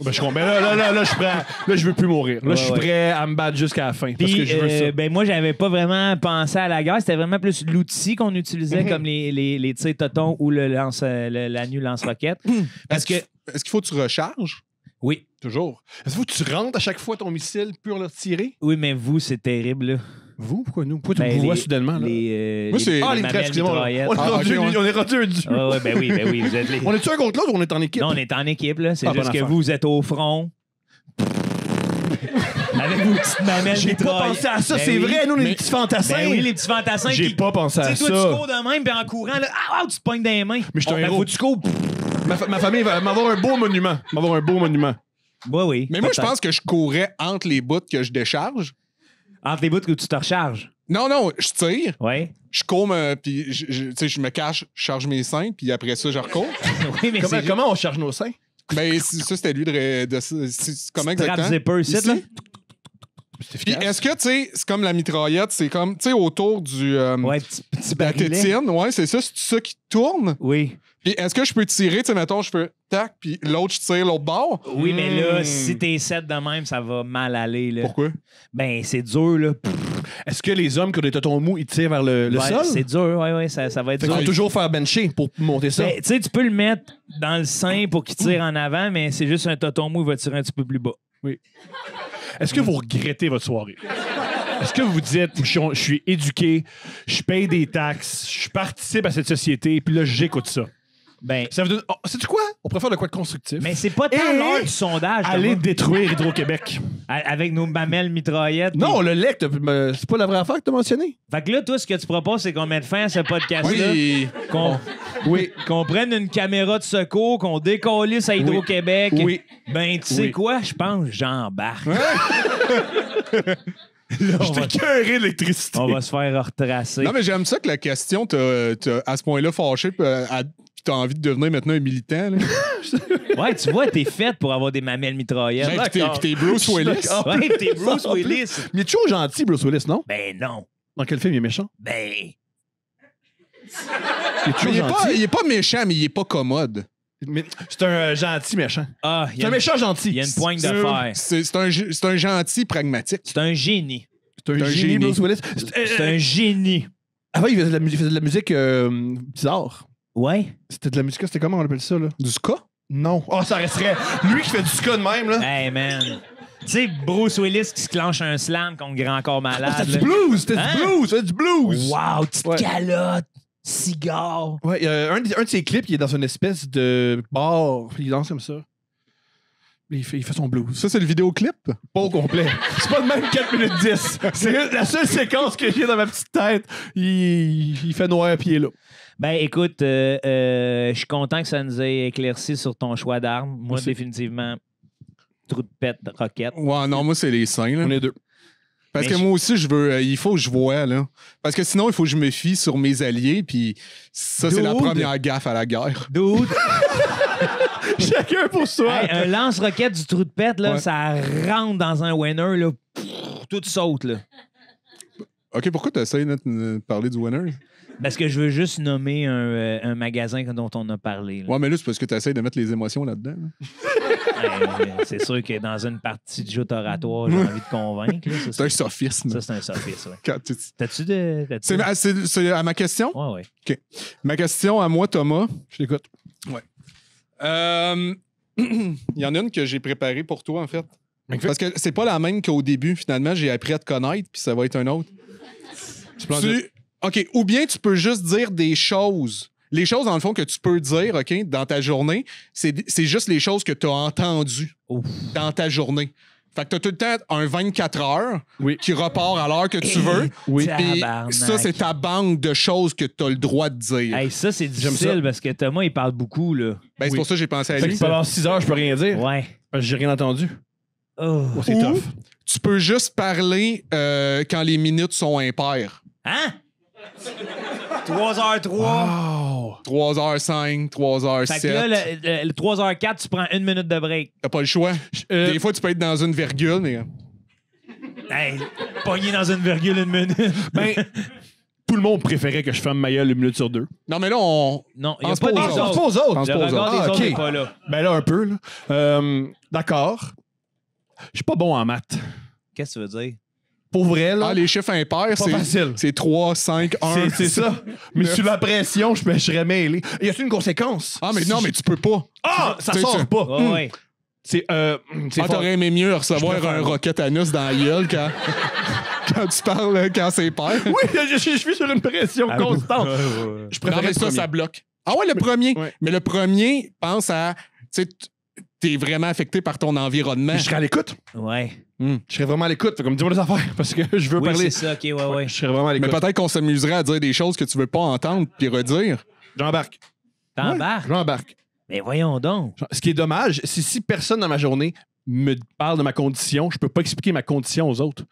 Ben, je comprends. Là, je suis prêt. Là, je veux plus mourir. Là, Ouais, je suis ouais. prêt à me battre jusqu'à la fin. Parce que Puis, je veux ça. ben, moi, j'avais pas vraiment pensé à la guerre. C'était vraiment plus l'outil qu'on utilisait, comme les tu sais, totons ou l'anu lance-roquette. Parce que. Est-ce qu'il faut que tu recharges? Oui. Toujours. Est-ce que tu rentres à chaque fois ton missile pour le tirer? Oui, mais vous, c'est terrible, là. Vous? Pourquoi nous? Pourquoi tu Ben, me vois les- soudainement? Là? Moi, c'est- Ah, les mamelles traits, excusez-moi. mitraillettes. On est rendu ok, ouais. on est rendu un duo. Ah ouais, ben oui, vous êtes les. On est-tu un contre l'autre ou on est en équipe? Non, on est en équipe, là. C'est Ah, juste bonne que affaire. vous êtes au front. Avec vos petites mamelles J'ai pas mitraillettes. pensé à ça, Ben c'est oui. vrai, nous, les Mais- petits fantassins. Ben oui, les petits fantassins J'ai qui... pas pensé à Tu sais, ça. toi, tu cours de même, puis en courant, là, tu te pognes dans les mains. Mais je suis un Ben, héros. faut que tu cours. Ma famille va m'avoir un beau monument. Ouais, oui. Mais moi, je peut-être. pense que je courais entre les bouts que je décharge. Entre les bouts où tu te recharges. Non, je tire, Ouais. je cours, puis tu sais, je me cache, je charge mes seins, puis après ça, je recours. Oui, mais c'est Comment on charge nos seins? Ben, ça, c'était lui comment Trap exactement? zipper ici, Ici? là. C'est Puis est-ce que, tu sais, c'est comme la mitraillette, c'est comme, tu sais, autour du... Ouais, petit de la barillet. tétine, ouais, c'est ça, c'est ça qui tourne. Oui. Puis est-ce que je peux tirer, tu sais, mettons, je peux tac, puis l'autre, je tire l'autre bord? Oui, mais là, si t'es 7 de même, ça va mal aller, là. Pourquoi? Ben, c'est dur, là. Est-ce que les hommes qui ont des totons mous, ils tirent vers le Ouais, sol? c'est dur, ouais, ça va être Fait qu'il dur. faut toujours faire bencher pour monter ça. Ben, tu sais, tu peux le mettre dans le sein pour qu'il tire en avant, mais c'est juste un toton mou, il va tirer un petit peu plus bas. Est-ce que vous regrettez votre soirée? Est-ce que vous dites, je suis éduqué, je paye des taxes, je participe à cette société, puis là, j'écoute ça? Ben, Ça veut dire, sais-tu quoi? On préfère de quoi de constructif. mais c'est pas tant Et l'heure du sondage. Aller Thomas. détruire Hydro-Québec. Avec nos mamelles mitraillettes. Non, le lait, c'est pas la vraie affaire que t'as mentionné. Fait que là, toi, ce que tu proposes, c'est qu'on mette fin à ce podcast-là. Oui. Qu'on prenne une caméra de secours, qu'on décollisse à Hydro-Québec. Oui. Ben, tu sais quoi? Je pense que j'embarque. J'étais cœuré d'électricité. On va se faire retracer. Non, mais j'aime ça que la question t'a à ce point-là fâché, puis t'as envie de devenir maintenant un militant. Là. Ouais, tu vois, t'es faite pour avoir des mamelles mitraillettes. Hey, puis t'es Bruce Willis. Ouais, t'es Bruce En plus. Willis. Mais il est toujours gentil, Bruce Willis, non? Ben non. Dans quel film il est méchant? Ben. Il est toujours Mais gentil. il est pas méchant, mais il est pas commode. Mais c'est un gentil méchant. Ah, il y C'est a un une- méchant gentil. il y a une poigne de fer. C'est un gentil pragmatique. C'est un génie. C'est un C'est un génie, génie. Bruce Willis. C'est un génie. Avant, il faisait de la musique bizarre. Ouais. C'était de la musique, c'était comment on appelle ça, là? Du ska? Non. Ah, ça resterait. Lui qui fait du ska de même, là. Hey, man. Tu sais, Bruce Willis qui se clenche un slam contre Grand Corps Malade. C'était là. du blues! C'était Hein? du blues! C'était du blues! Wow, petite Ouais. calotte, cigare. Ouais, un de ses clips, il est dans une espèce de bar, puis il danse comme ça. Il fait son blues. Ça, c'est le vidéoclip? Pas au complet. C'est pas de même 4 minutes 10. C'est la seule séquence que j'ai dans ma petite tête. Il fait noir puis il est là. Ben, écoute, je suis content que ça nous ait éclairci sur ton choix d'armes. Moi, Merci. définitivement, trou de pète, roquette. Ouais, non, moi, c'est les seins. Là. On est deux. Parce Mais que moi aussi, je veux. Il faut que je voie, là. Parce que sinon, il faut que je me fie sur mes alliés, puis ça, c'est la Dude. première gaffe à la guerre. Dude, Chacun pour soi. hey, un lance-roquette du trou de pète, là, Ouais. ça rentre dans un winner, là, tout saute, là. OK, pourquoi tu essaies de parler du winner? Parce que je veux juste nommer un magasin dont on a parlé. là. Ouais, mais là, c'est parce que tu essaies de mettre les émotions là-dedans. là. C'est sûr que dans une partie de jeu oratoire, j'ai envie de convaitre. Là, C'est un sophisme. ça, c'est un sophisme. Ouais. Quand tu- T'as-tu de. C'est à ma question? Ouais, ouais. Ma question à moi, Thomas. Je t'écoute. Il y en a une que j'ai préparée pour toi, en fait. Magnifique. Parce que c'est pas la même qu'au début. Finalement, j'ai appris à te connaître, puis ça va être un autre. OK, ou bien tu peux juste dire des choses. Les choses, dans le fond, que tu peux dire, OK, dans ta journée, c'est juste les choses que tu as entendues Ouf. dans ta journée. Fait que tu as tout le temps un 24 heures Oui. qui repart à l'heure que tu veux. Oui. Puis Tabarnak. ça, c'est ta banque de choses que tu as le droit de dire. Hey, ça, c'est J'aime difficile ça. parce que Thomas, il parle beaucoup, là. Ben, c'est Oui. pour ça que j'ai pensé à Fait lui. que pendant 6 heures, je peux rien dire. Ouais. Parce que j'ai rien entendu. Oh. Oh, c'est Ou- tough. Tu peux juste parler quand les minutes sont impaires. Hein? 3h03. Oh. 3h05, 3h07. Fait que là, le 3h04, tu prends 1 minute de break. T'as pas le choix. Des fois, tu peux être dans une virgule, mais. Hey, pogné dans une virgule 1 minute. Ben, tout le monde préférait que je ferme ma gueule 1 minute sur 2. Non, mais là, on. Non, il n'y a Pense pas pas des aux Ah, autres. je pense autres. pas aux autres. Pense Le pas aux regard autres. des Ah, autres ok. n'est pas là. Ben là, un peu. Là. D'accord. Je suis pas bon en maths. Qu'est-ce que tu veux dire? Pour vrai, là, Ah, les chiffres impairs, pas facile. c'est 3, 5, 1. C'est ça. Mais sous la pression, je serais mêlé. Y a-t-il une conséquence? Ah, mais non, mais tu peux pas. Ah, ça Tu sais, sort tu- pas. Ouais, ouais. C'est Ah, fort. t'aurais aimé mieux recevoir Je préfère. un rocket anus dans la gueule quand, quand tu parles, quand c'est pair. Oui, je suis sur une pression constante. Je Non, préférais mais le ça, premier. ça bloque. Ah ouais, le premier. Ouais. Mais le premier, pense à. Tu sais, t'es vraiment affecté par ton environnement. Mais je serais à l'écoute. Ouais. Je serais vraiment à l'écoute. Fait comme dis-moi des affaires parce que je veux Oui, parler. c'est ça. OK, ouais, ouais. Je serais vraiment à Mais l'écoute. peut-être qu'on s'amuserait à dire des choses que tu veux pas entendre puis redire. J'embarque. T'embarques? J'embarque. Mais voyons donc. Ce qui est dommage, c'est si personne dans ma journée me parle de ma condition, je peux pas expliquer ma condition aux autres.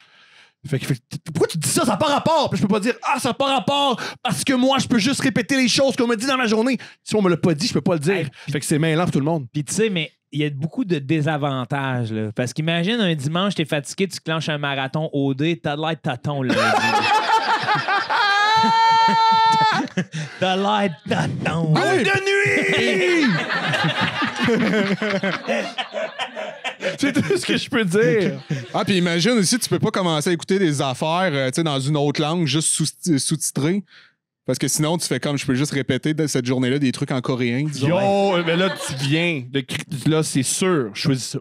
Pourquoi tu dis ça? Ça n'a pas rapport. Puis je peux pas dire ça n'a pas rapport parce que moi, je peux juste répéter les choses qu'on me dit dans ma journée. Si on me l'a pas dit, je peux pas le dire. Hey, Fait que c'est mêlant pour tout le monde. Puis tu sais, mais il y a beaucoup de désavantages. Là. Parce qu'imagine un dimanche, t'es fatigué, tu clenches un marathon OD, t'as de l'air de tâton lundi. T'as l'air de tâton. Oui. de nuit! C'est tout ce que je peux dire. Ah, puis imagine aussi, tu peux pas commencer à écouter des affaires tu sais, dans une autre langue, juste sous-titrées. Parce que sinon, tu fais comme je peux juste répéter de cette journée-là des trucs en coréen. disons. Yo, mais là, tu viens. Là, c'est sûr. Je choisis ça.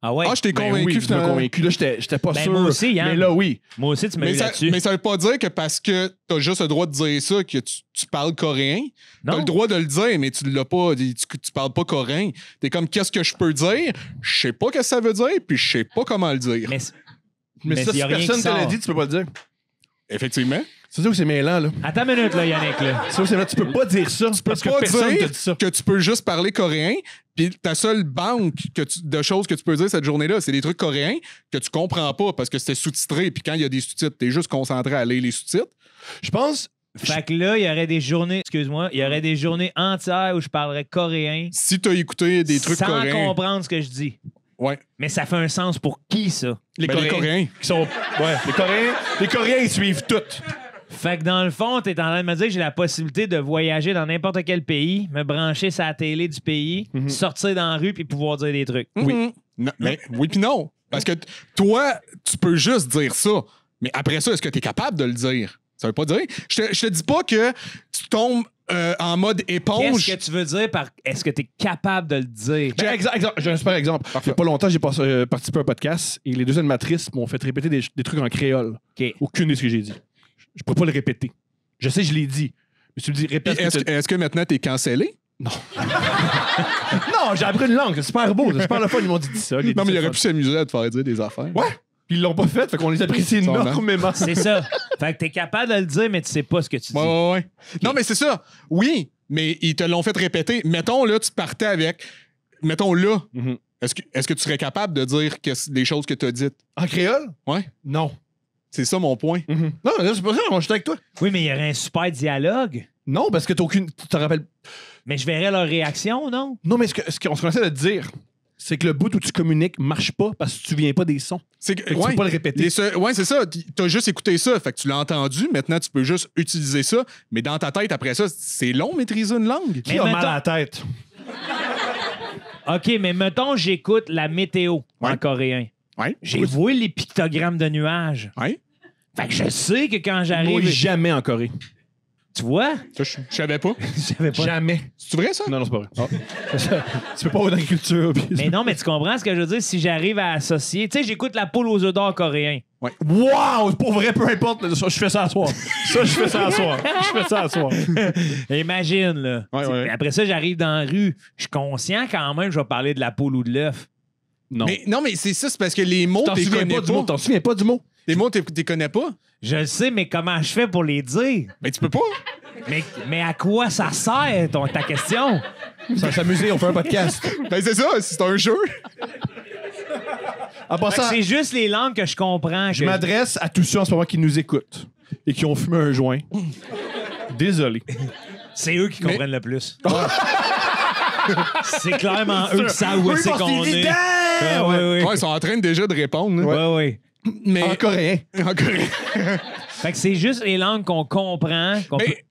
Ah ouais? Ah, je t'ai Ben convaincu, oui, tu m'as finalement. convaincu. Là, j'étais pas Ben, sûr. moi aussi, Yann. Mais là, oui. Moi aussi, tu m'as Mais eu ça, là-dessus. mais ça veut pas dire que parce que t'as juste le droit de dire ça que tu parles coréen. T'as Non. le droit de le dire, mais tu l'as pas. Tu parles pas coréen. T'es comme, qu'est-ce que je peux dire? Je sais pas ce que ça veut dire, puis je sais pas comment le dire. Mais, Mais ça, y si a rien personne qui te l'a sort. dit, tu peux pas le dire. Effectivement. C'est sûr que c'est mêlant, là. Attends une minute, là, Yannick. Là. C'est sûr que c'est là. Tu peux pas dire ça. Parce que pas personne dire te dit ça. que tu peux juste parler coréen, puis ta seule banque de choses que tu peux dire cette journée-là, c'est des trucs coréens que tu comprends pas parce que c'était sous-titré, puis quand il y a des sous-titres, t'es juste concentré à lire les sous-titres. Je pense. Fait que là, il y aurait des journées, excuse-moi, il y aurait des journées entières où je parlerais coréen Si t'as écouté des trucs sans coréens. comprendre ce que je dis. Ouais. Mais ça fait un sens pour qui, ça? Les Ben, les Coréens. qui sont. Ouais, les Coréens, ils suivent tout. Fait que dans le fond, t'es en train de me dire que j'ai la possibilité de voyager dans n'importe quel pays, me brancher sur la télé du pays, sortir dans la rue puis pouvoir dire des trucs. Oui. Non, mais, oui puis non. Parce que toi, tu peux juste dire ça. Mais après ça, est-ce que tu es capable de le dire? Ça veut pas dire. Je te dis pas que tu tombes en mode éponge. Qu'est-ce que tu veux dire par est-ce que tu es capable de le dire? Ben, exemple, j'ai un super exemple. Il n'y a pas longtemps, j'ai participé à un podcast et les deux animatrices m'ont fait répéter des trucs en créole. OK. Aucune de ce que j'ai dit. Je peux pas le répéter. Je sais, je l'ai dit. Mais tu me dis, répète. Est-ce que maintenant tu es cancellé? Non, j'ai appris une langue. C'est super beau. C'est super le fun. Ils m'ont dit ça. Non, mais il aurait pu s'amuser à te faire dire des affaires. Ouais. Puis ils l'ont pas fait. Fait qu'on les apprécie énormément. C'est ça. Fait que tu es capable de le dire, mais tu sais pas ce que tu dis. Ouais. Okay. Non, mais c'est ça. Oui, mais ils te l'ont fait répéter. Mettons, là, tu partais avec... Mettons, là. Mm-hmm. Est-ce que tu serais capable de dire des choses que tu as dites? En créole? Ouais. Non. C'est ça mon point. Mm-hmm. Non, mais c'est pas ça. Je suis avec toi. Oui, mais il y aurait un super dialogue. Non, parce que t'as aucune... Tu te rappelles... Mais je verrais leur réaction, non? Non, mais ce qu'on essaie de te dire, c'est que le bout où tu communiques marche pas parce que tu viens pas des sons. C'est que, tu peux pas le répéter. Ouais, c'est ça. T'as juste écouté ça. Fait que tu l'as entendu. Maintenant, tu peux juste utiliser ça. Mais dans ta tête, après ça, c'est long maîtriser une langue. Qui a mal à la tête? OK, mais mettons, j'écoute la météo en coréen. Ouais. J'ai vu les pictogrammes de nuages. Ouais. Fait que je sais que quand Moi, j'arrive... jamais en Corée. Tu vois? Ça, je savais pas. Je savais pas. Jamais. C'est vrai, ça? Non, c'est pas vrai. Tu peux pas avoir d'agriculture. Mais non, mais tu comprends ce que je veux dire? Si j'arrive à associer... Tu sais, j'écoute la poule aux œufs d'or coréen. Ouais. Wow! Pour vrai, peu importe. Je fais ça à soir. Je fais ça à soir. Imagine, là. Ouais. Après ça, j'arrive dans la rue. Je suis conscient quand même que je vais parler de la poule ou de l'œuf. Non. Mais c'est ça, c'est parce que les mots, T'en t'es souviens connais pas du mot. T'en souviens pas du mot. Les mots, t'es connais pas. Je le sais, mais comment je fais pour les dire? Mais tu peux pas. Mais à quoi ça sert, ta question? Ça va s'amuser, on fait un podcast. Ben, c'est ça, c'est un jeu. En passant, C'est juste les langues que je comprends. je m'adresse à tous ceux en ce moment qui nous écoutent et qui ont fumé un joint. Désolé. C'est eux qui comprennent le plus. C'est clairement eux qui savent où c'est qu'on est. Ouais, ils sont en train déjà de répondre. Là. Ouais. Mais... En coréen. En coréen. Fait que c'est juste les langues qu'on comprend.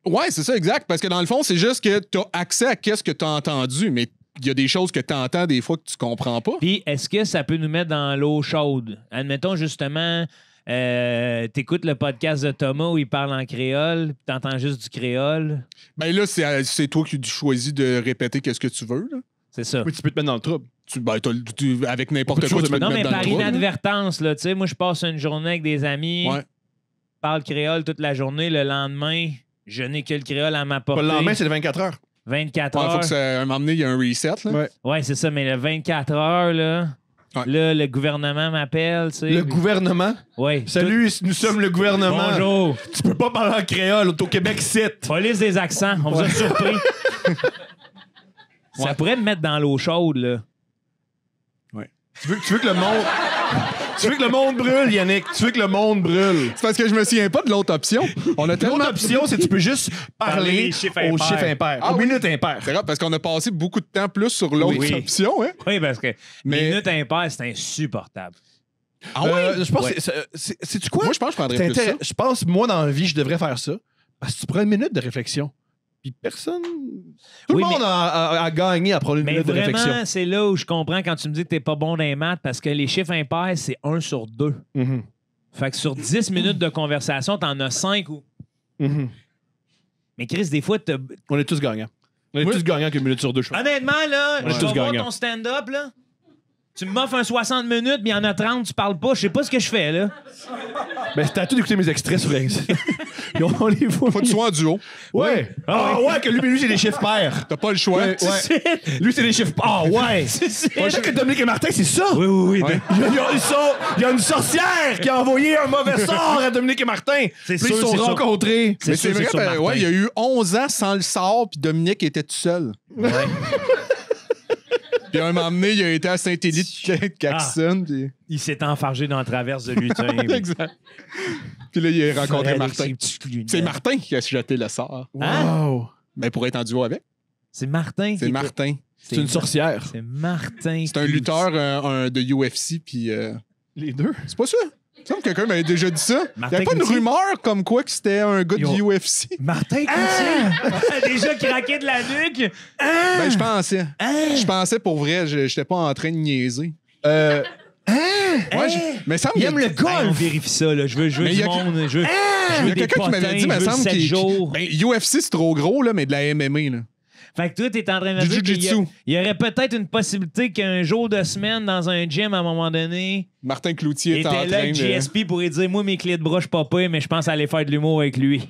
Ouais, c'est ça, exact. Parce que dans le fond, c'est juste que t'as accès à qu'est-ce que t'as entendu, mais il y a des choses que t'entends des fois que tu comprends pas. Puis, est-ce que ça peut nous mettre dans l'eau chaude? Admettons, justement, t'écoutes le podcast de Thomas où il parle en créole, puis t'entends juste du créole. Ben là, c'est toi qui choisis de répéter qu'est-ce que tu veux. Là. C'est ça. Oui, tu peux te mettre dans le trouble. Avec n'importe Beaucoup quoi, de tu peux te Non, mettre mais dans par le trou, là. inadvertance, là, tu sais, moi, je passe une journée avec des amis, Ouais. parle créole toute la journée. Le lendemain, je n'ai que le créole à ma portée. Le lendemain, c'est le 24 heures. 24 Ouais, heures. faut que ça, à un moment donné, il y a un reset. Là. Ouais. Ouais, c'est ça, mais le 24 heures, là, Ouais. là, le gouvernement m'appelle, tu sais. Le gouvernement. Ouais. Salut, nous sommes le gouvernement. Bonjour. Tu peux pas parler en créole. Au Québec, c'est. Police des accents. On vous a surpris. Ça pourrait me mettre dans l'eau chaude, là. Tu veux que le monde. Tu veux que le monde brûle, Yannick. Tu veux que le monde brûle. C'est parce que je me souviens pas de l'autre option. On a tellement... L'autre option, c'est que tu peux juste parler les chiffres aux impairs. chiffres impairs. Ah aux oui. minutes impaires. C'est grave, parce qu'on a passé beaucoup de temps plus sur l'autre Oui. option. Hein? Oui, parce que Mais- minute impair, c'est insupportable. Ah ouais? Je pense Ouais. que c'est-tu quoi? Moi, je pense que je prendrais C'est plus ça. Je pense, moi, dans la vie, je devrais faire ça. Parce que tu prends une minute de réflexion. Puis personne. Tout Oui, le monde a gagné à prendre une Mais minute de réflexion. vraiment, c'est là où je comprends quand tu me dis que t'es pas bon dans les maths parce que les chiffres impairs, c'est 1 sur 2. Mhm. Fait que sur 10 minutes de conversation, t'en as 5 ou... Mhm. Mais Chris, des fois, t'as... On est tous gagnants. On est Oui. tous gagnants qu'une minute sur deux. Je pense. Honnêtement, là, On est je tous vais voir gagnants. ton stand-up, là. Tu m'offres un 60 minutes, mais il y en a 30, tu parles pas. Je sais pas ce que je fais, là. Ben, c'était à tout d'écouter mes extraits sur X. On les voit. Faut que tu sois en duo. Ouais. Ah ouais, que lui, c'est des chiffres pairs. T'as pas le choix. Ouais. Lui, c'est des chiffres pairs. Ah ouais. Moi, je sais que Dominique et Martin, c'est ça. Oui. Ouais. Il y a une sorcière qui a envoyé un mauvais sort à Dominique et Martin. C'est Puis sûr, ils se sont c'est sûr. rencontrés. Mais sûr, c'est vrai, sur ben, Martin. ouais, il y a eu 11 ans sans le sort, puis Dominique était tout seul. Ouais. Puis à un moment donné, il a été à Saint-Élie de Caxton. Puis... Il s'est enfargé dans la traverse de lutin. Exact. Puis là, il a rencontré Avec Martin. ses petites lunettes. C'est Martin qui a jeté le sort. Hein? Wow. Ben, pour être en duo avec. C'est Martin. C'est Martin. C'est une sorcière. C'est Martin. C'est un lutteur de UFC, puis... Les deux. c'est pas ça? Il me semble que quelqu'un m'avait déjà dit ça. Il Martin n'y avait pas une Cloutier? rumeur comme quoi que c'était un gars de UFC? Martin Cloutier. Déjà craqué de la nuque. Ben, je pensais. Je pensais pour vrai, j'étais pas en train de niaiser. Ouais, mais ça me Il aime le Hey, on golf! vérifie ça, là. Je veux Mais il y du a monde. Je veux Il y a des quelqu'un qui potins, m'avait dit, mais je veux semble 7 jours. Ben, UFC, c'est trop gros, là, mais de la MMA, là. Fait que toi, t'es en train de me Du dire qu'il jiu-jitsu. y aurait peut-être une possibilité qu'un jour de semaine, dans un gym, à un moment donné, Martin Cloutier est en était là train avec de... GSP pour lui dire « Moi, mes clés de bras, je suis pas pire, mais je pense aller faire de l'humour avec lui.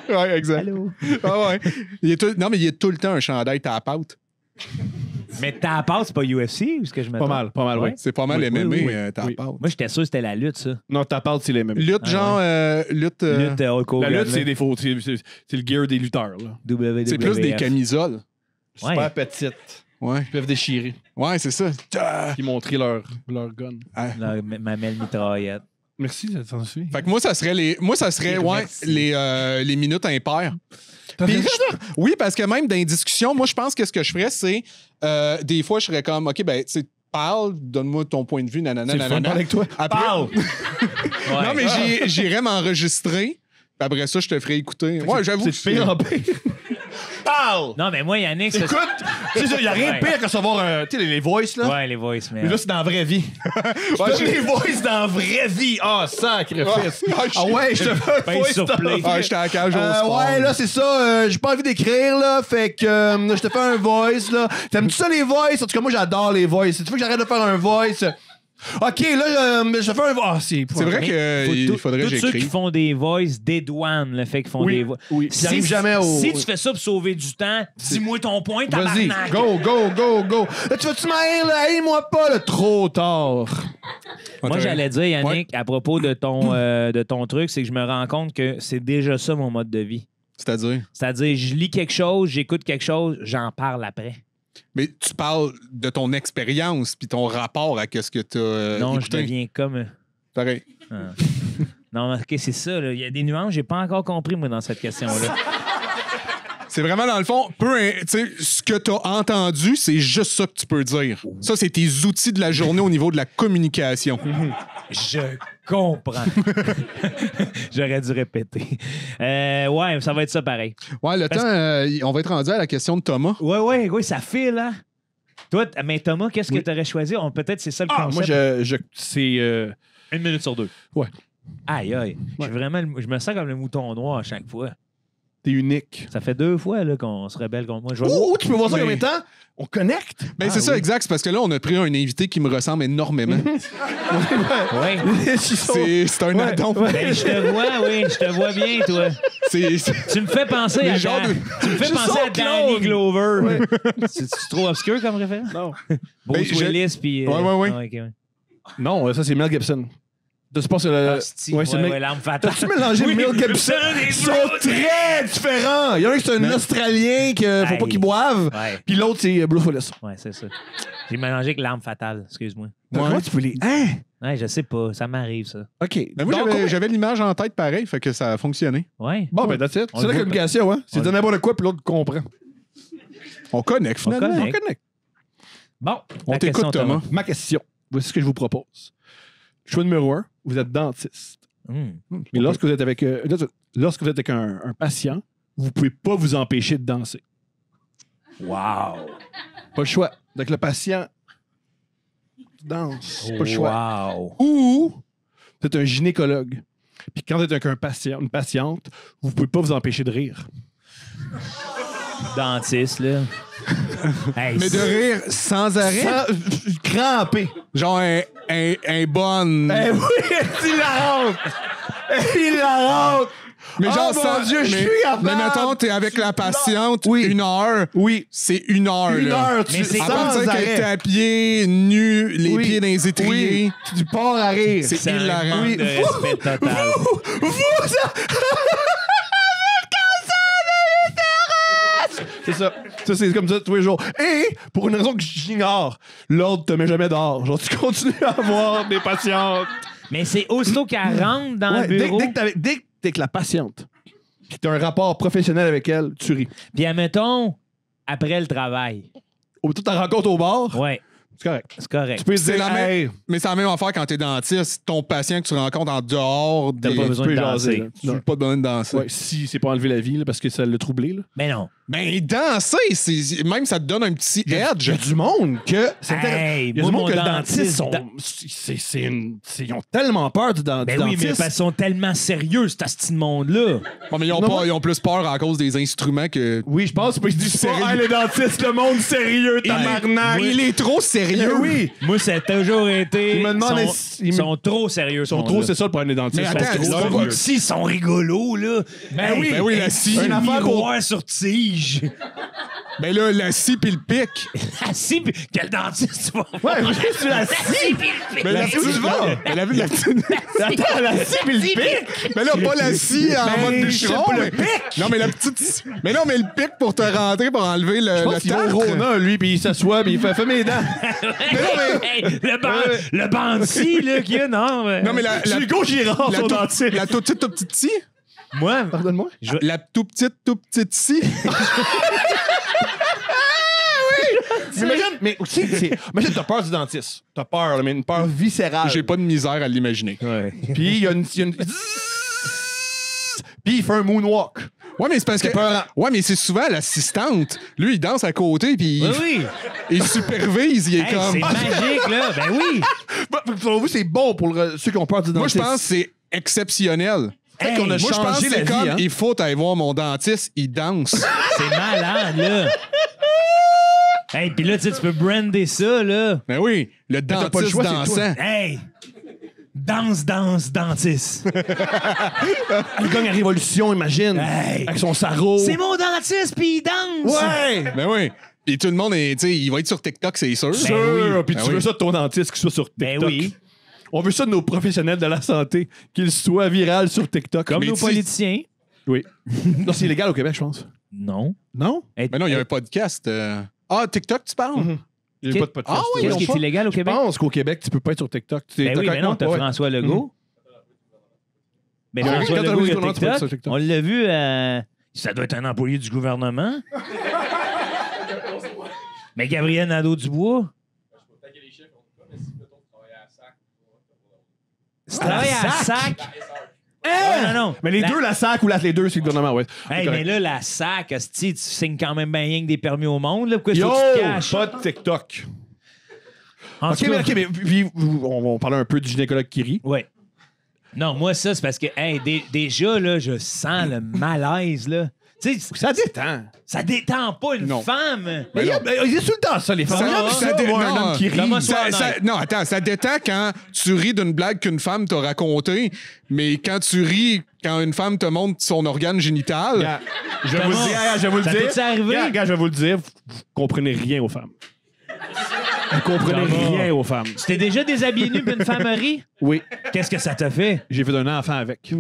Ouais, exact. Allô? Ah ouais. Non, mais il est tout le temps un chandail tapout. » Mais ta passe, c'est pas UFC ou ce que je me Pas trompe? mal, oui. C'est pas mal Oui, MMA, oui, oui. tapout. Moi, j'étais sûr que c'était la lutte, ça. Non, ta part, c'est les mêmes. Lutte, genre... lutte... Lutte Hulk La Hogan, lutte, là. c'est des faux. C'est le gear des lutteurs, là. WWF. c'est plus des camisoles. Ouais. Super petites. Ouais. Ils peuvent déchirer. Ouais, c'est ça. Puis montrer leur gun. La mamelle mitraillette. Merci, ça t'en suit. Fait que moi, ça serait les minutes impaires. Puis, oui, parce que même dans les discussions, moi, je pense que ce que je ferais, c'est des fois, je serais comme, OK, ben, tu sais, parle, donne-moi ton point de vue, nanana, C'est le fun de nanana. parler avec toi. Après, Ouais. non, mais j'irais m'enregistrer. Puis après ça, je te ferai écouter. Ouais, j'avoue. C'est pire en pire. Parle! Non, mais moi, Yannick, c'est... Écoute, il n'y a rien de Ouais. pire que recevoir tu sais, les voice, là. Ouais, les voices, mais... Mais là, c'est dans la vraie vie. Les voice dans la vraie vie. Ah, sacrifice. Ah ouais, je te fais un Ben, voice surplay. Ah, j'étais à la cage au sport. ouais, là, c'est ça. J'ai pas envie d'écrire, là. Fait que je te fais un voice, là. T'aimes-tu ça, les voice? En tout cas, moi, j'adore les voice. Si tu veux que j'arrête de faire un voice... OK, là, je fais un voice. Ah, c'est vrai qu'il faudrait que tous ceux qui j'écrive. font des voices dédouanent le fait qu'ils font des voix. oui. Puis ils arrivent jamais au... Si tu fais ça pour sauver du temps, dis-moi ton point, Vas-y, tabarnak. go. Là, tu vas-tu m'aïr, là? Aïe-moi pas, là. Trop tard. Moi, j'allais dire, Yannick, à propos de ton truc, c'est que je me rends compte que c'est déjà ça mon mode de vie. C'est-à-dire? C'est-à-dire, je lis quelque chose, j'écoute quelque chose, j'en parle après. Mais tu parles de ton expérience puis ton rapport à ce que tu as Non, écouté. je deviens comme... Pareil. Non, OK, c'est ça. Là. Il y a des nuances, j'ai pas encore compris, moi, dans cette question-là. C'est vraiment, dans le fond, tu sais, ce que tu as entendu, c'est juste ça que tu peux dire. Ça, c'est tes outils de la journée au niveau de la communication. Je comprends. J'aurais dû répéter. Ouais, ça va être ça pareil. Ouais, le temps, on va être rendu à la question de Thomas. Ouais, ça file, hein? Toi, mais Thomas, qu'est-ce que tu aurais choisi? Peut-être c'est ça le Ah, concept. moi, c'est... 1 minute sur 2. Ouais. Aïe. Je me sens comme le mouton noir à chaque fois. T'es unique. Ça fait 2 fois là, qu'on se rebelle contre moi. Je vais- Oh, tu peux voir ça Mais- combien de temps? On connecte. Ben, c'est ça, exact. C'est parce que là, on a pris un invité qui me ressemble énormément. Ouais. C'est un addon. Ben, je te vois bien, toi. C'est- Tu me fais penser Les à gens de- Tu me fais Je penser sens à Danny clone. Glover. C'est trop obscur comme référence? Non. Bruce Ben, Willis, puis... Ouais. ah, ok, ouais. Non, ça, c'est Mel Gibson. Tu penses que le... Hostie, ouais, c'est le mec- l'arme fatale. T'as-tu mélangé Oui, Mel Gibson? et Ils sont Bruce. très différents. Il y en a un, c'est un Australien que faut pas Aïe. qu'il boive. Ouais, Puis l'autre, c'est Bruce Willis. ouais, c'est ça. J'ai mélangé avec l'arme fatale, excuse-moi. Comment tu peux les... Hein? Ouais, je sais pas, ça m'arrive, ça. OK. Ben, moi, Donc, j'avais l'image en tête pareil, fait que ça a fonctionné. Ouais. Bon, ben, that's it. On C'est la le voit communication, hein? C'est On de le- n'importe quoi, puis l'autre comprend. On connecte, finalement. connecte. On connecte. Bon, On la t'écoute, question, Thomas. Ma question. Voici ce que je vous propose. Choix numéro 1, vous êtes dentiste. Mais lorsque vous êtes avec, un patient, vous ne pouvez pas vous empêcher de danser. Wow. Pas le choix. Donc, le patient danse. Pas le choix. Wow. Ou, vous êtes un gynécologue. Puis quand vous êtes avec une patiente, vous ne pouvez pas vous empêcher de rire. Dentiste, là. Hey, Mais de rire sans arrêt. Crampé. Genre un bon. Eh oui, il la rentre. Il la rentre. Mais genre, Oh mon sans- Dieu, je mais- suis capable. Mais mettons, t'es avec la patiente Oui. 1 heure. Oui. C'est 1 heure. Une là. heure, Mais c'est À sans partir que arrêt. t'es à pied, nu, les Oui. pieds dans les étriers. Oui, tu pars à rire. C'est c'est un hilarant. manque de respect total. C'est ça. Ça, c'est comme ça tous les jours. Et, pour une raison que j'ignore, l'ordre te met jamais dehors. Genre, tu continues à avoir des patientes. Mais c'est aussitôt qu'elle rentre dans Ouais, le bureau. dès que t'es avec la patiente, puis t'as un rapport professionnel avec elle, tu ris. Puis, admettons, après le travail. Au bout de ta rencontre au bar, Ouais. C'est correct. C'est correct. Tu peux C'est dire, la même- hey, Mais c'est la même affaire quand t'es dentiste. Ton patient que tu rencontres en dehors, T'as pas besoin tu de peux danser. jaser, là. tu n'as pas besoin de danser. Ouais, si c'est pas enlever la vie, là, parce que ça l'a troublé. Là. Mais non. Ben, danser, même ça te donne un petit Il y edge. a du monde que. Hey, il y a moi, du monde mon que le dentiste, dentiste sont. Ils ont tellement peur du Ben dentiste. oui, mais parce qu'ils sont tellement sérieux, cet asti de monde-là. Bon, mais ils ont, Non, pas, moi- ils ont plus peur à cause des instruments que. Oui, je pense qu'ils disent Sérieux. pas, hey, le dentiste, le monde sérieux, tabarnak. Il est trop sérieux. Oui. Moi, ça a toujours été. Il me demande Ils sont trop sérieux. Ils sont trop, c'est ça le problème des dentistes. Mais Ils sont attends, trop là, sérieux. Si, ils sont rigolos, là. Ben Ben oui, la scie. Un Une affaire miroir sur tige. Ben là, la scie pis le pic. Assis, pis quel dentiste tu vas Ouais, voir? tu la Assis, pis le pic. Ben la où tu vas? Ben la la petite. Attends, la scie pis le pic. Ben là, pas la scie en Ben, mode je bûcheron. sais pas, mais... le pic. Non, mais la petite. Mais non, mais le pic pour te rentrer, pour enlever Je le pense qu'il va au tartre. Rona, lui, puis il s'assoit, puis il fait mes dents. Hey, le bandit, là, qu'il y a, non. Non, mais la. C'est Hugo Girard, son dentiste. La toute petite scie. Moi, Pardonne-moi. La tout petite scie. Mais aussi, imagine, t'as peur du dentiste. T'as peur, là, mais une peur viscérale. J'ai pas de misère à l'imaginer. Puis il y a une. Puis il fait un moonwalk. Ouais, mais c'est parce que. C'est peurant. Ouais, mais c'est souvent l'assistante. Lui, il danse à côté, puis oui. il supervise, il est Hey, comme. c'est magique, là. Ben oui. Pour vous, c'est bon pour ceux qui ont peur du Moi, dentiste. je pense que c'est exceptionnel. Hey, qu'on a Moi, je pense changé que c'est la vie, comme hein. il faut aller voir mon dentiste, il danse. C'est malade, là. Hey, pis là, tu sais, tu peux brander ça, là. Ben oui, le t'as pas le dentiste choix, c'est dansant. Hey! Danse, dentiste. Il gagne la révolution, imagine. Hey. Avec son sarrau. C'est mon dentiste, pis il danse. Ouais! Ben oui. Puis tout le monde est, tu sais, il va être sur TikTok, c'est sûr. Sûr. oui. Puis Ben tu veux oui. ça de ton dentiste qui soit sur TikTok. Ben oui. On veut ça de nos professionnels de la santé, qu'ils soient virales sur TikTok. Comme Mais nos tu- politiciens. Oui. Non, c'est illégal au Québec, je pense. Non. Non? Hey, Mais non, il y a un podcast. Ah, TikTok, tu parles? Mhm. Il n'y a pas de podcast. Ah oui, Qu'est-ce ils qui ont est pas- illégal au Je Québec? pense qu'au Québec, tu peux pas être sur TikTok. Ben oui, mais non, t'as François Legault. Mais Ah, François quand t'as Legault, vu il y ton nom, a tu peux être sur TikTok. TikTok. On l'a vu, ça doit être un employé du gouvernement. Mais Gabriel Nadeau-Dubois. Tu travailles à SAC. Non, non. Mais les deux, la SAC ou les deux, c'est le gouvernement, ouais. Hey, C'est mais correct. là, la SAC, hostie, tu signes quand même bien rien que des permis au monde. Là. Pourquoi Yo, faut que tu te caches? pas de TikTok. En OK, tout cas, mais puis, on va parler un peu du gynécologue qui rit. ouais. Non, moi, ça, c'est parce que, hey, déjà, là, je sens le malaise, là. Tu sais, Ça détend. ça détend pas une Non. femme. Mais il y a tout le temps ça, les femmes. Ça- J'aime ça ça, dé- voir un non, homme qui rit. Comment ça- Non, attends, ça détend quand tu ris d'une blague qu'une femme t'a racontée, mais quand tu ris quand une femme te montre son organe génital. Gars, je vais vous le dire. Je vais vous le Ça dire. t'est-tu arrivé? Gars, je vais vous le dire. Vous comprenez rien aux femmes. Vous comprenez rien aux femmes. Tu t'es déjà déshabillé nu d'une femme rit? Oui, Qu'est-ce que ça t'a fait? j'ai fait un enfant avec.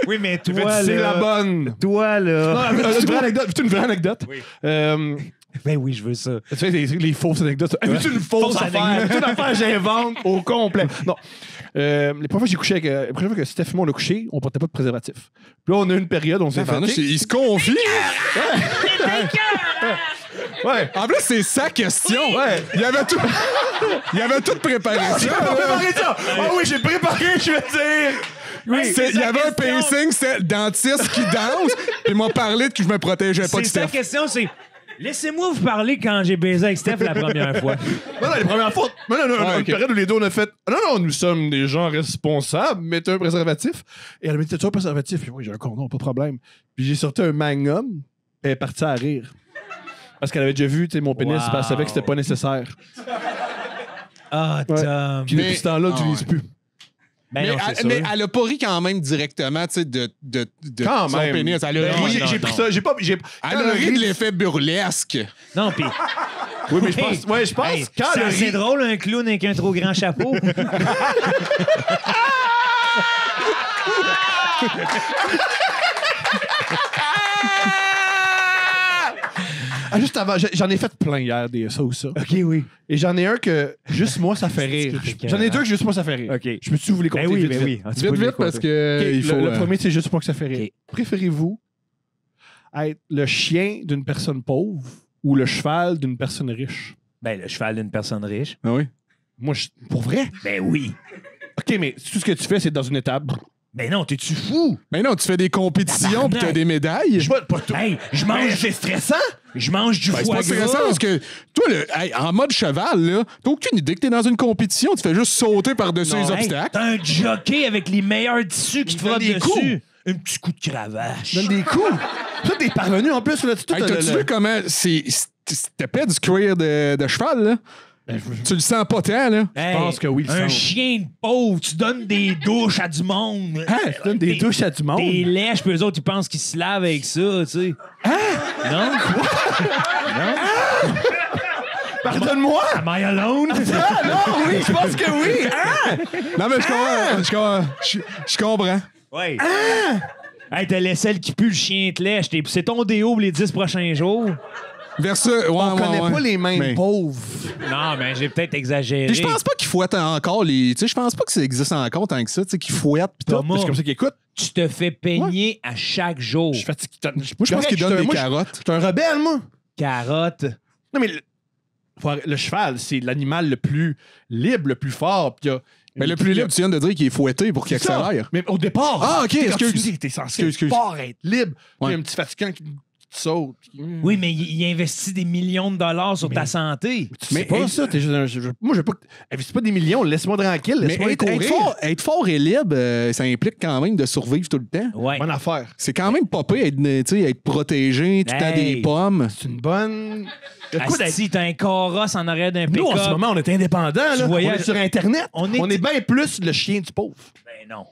Oui, mais toi, C'est la bonne. Toi, là. Une vraie anecdote. Veux-tu une vraie anecdote? Oui. Euh, Ben oui, je veux ça. tu sais, les fausses anecdotes. Veux-tu une fausse Fausse affaire? anecdote. Veux-tu une affaire que j'invente au complet? Non. Les premières fois que j'ai couché avec... la première fois que Steph et moi, on a couché, on portait pas de préservatif. Puis là, on a eu une période, on s'est fait... Tabarnouche, il se confie. Ouais. En plus, c'est sa question. Ouais. Il avait tout. Il avait tout préparé J'ai ça. préparé ça! Ah oui, j'ai préparé, je veux dire! Oui, Il y avait un question. pacing, c'était le dentiste qui danse, puis il m'a parlé de que je me protégeais pas de C'est sa Steph. question, c'est... Laissez-moi vous parler quand j'ai baisé avec Steph la première fois. Non, les premières fois. Non, Ouais, une période où les deux, on a fait. Non, nous sommes des gens responsables, mettez un préservatif. Et elle m'a dit, t'as-tu un préservatif? Puis oui, j'ai un condom, pas de problème. Puis j'ai sorti un magnum, et elle est partie à rire. Parce qu'elle avait déjà vu, tu sais, mon pénis, Wow. puis elle savait que c'était pas nécessaire. Ah, Ouais. Tom. Puis depuis Mais- ce temps-là, tu Ah, l'utilises plus. Ben Mais, non, c'est mais sûr. elle a pas ri quand même directement, tu sais, de Quand son même. pénis. Elle a Non, ri, J'ai non, pris non. ça, j'ai pas. elle a ri de l'effet burlesque. Non, puis... Oui, mais je pense. Ouais, je pense. Hey, quand c'est elle assez rit. drôle, un clown avec un trop grand chapeau. Ah, juste avant, j'en ai fait plein hier, ça ou ça. OK, oui. Et j'en ai un que juste moi, ça fait rire. J'en ai deux que juste moi, ça fait rire. OK. Je peux-tu vous les compter Ben oui, vite, ben vite? oui. Ah, tu Vite, peux les vite, parce compter. que OK, il faut. le premier, c'est juste moi que ça fait rire. OK. Préférez-vous être le chien d'une personne pauvre ou le cheval d'une personne riche? Ben, le cheval d'une personne riche. Ah oui. Moi, pour vrai? Ben oui. OK, mais tout ce que tu fais, c'est dans une étable. Ben non, t'es-tu fou? Mais non, tu fais des compétitions pis t'as des médailles. Je vois pas tout. Hey, je mange. C'est stressant? Je mange du Ben, c'est foie pas stressant gras. parce que toi, en mode cheval, là, t'as aucune idée que t'es dans une compétition. Tu fais juste sauter par-dessus les Hey, obstacles. t'as un jockey avec les meilleurs tissus qui te donne frottent des dessus. coups. Un petit coup de cravache. Donne des coups. Ça, t'es parvenu en plus. Là, tu Hey, t'as-tu vu comment c'est épais du cuir de cheval, là? Tu le sens pas tant, là? Hey, Je pense que oui, le un sens. chien de pauvre, tu donnes des douches à du monde. Hein? Tu donnes des douches à du monde? Des lèches, puis eux autres, ils pensent qu'ils se lavent avec ça, tu sais. Non? Pardonne-moi! Am I alone? Ah non, oui, je pense que oui! Hein? Non, mais je comprends. Ouais. Hey, t'as laissé celle qui pue le chien de lèche. C'est ton déo pour les 10 prochains jours. Versus, ouais, On ouais, connaît ouais. pas les mêmes Mais- pauvres. Non, mais j'ai peut-être exagéré. Puis je pense pas qu'ils fouettent encore les. Tu sais, je pense pas que ça existe encore tant que ça, tu sais, qu'ils fouettent pis tout. Thomas, C'est comme ça qu'ils écoutent. tu te fais peigner à chaque jour. Je suis fatigué. Moi, je pense qu'ils donnent des carottes. Je suis un rebelle, moi. Carotte. Non, mais le cheval, c'est l'animal le plus libre, le plus fort. Puis il y a- Mais le plus libre, tu viens de dire qu'il est fouetté pour qu'il C'est ça. accélère. Mais au départ, Ah, ok, quand excuse. tu dis que t'es censé Excuse. pas être libre. Puis Ouais. il y a un petit fatigant qui saute. Oui, mais il investit des millions de dollars sur ta santé. Tu sais Mais pas hey- ça. T'es juste moi, je veux pas. Investis pas des millions. Laisse-moi tranquille. Mais Laisse-moi être fort et libre, ça implique quand même de survivre tout le temps. Ouais. Bonne affaire. C'est quand même pas pire être protégé, tout le temps Hey. des pommes. C'est une bonne. Écoute, Si t'as un carrosse en arrière d'un nous, en ce pick-up. moment, on est indépendants. Tu Là. voyais- On est sur Internet. On On est- est bien plus le chien du pauvre. Ben non.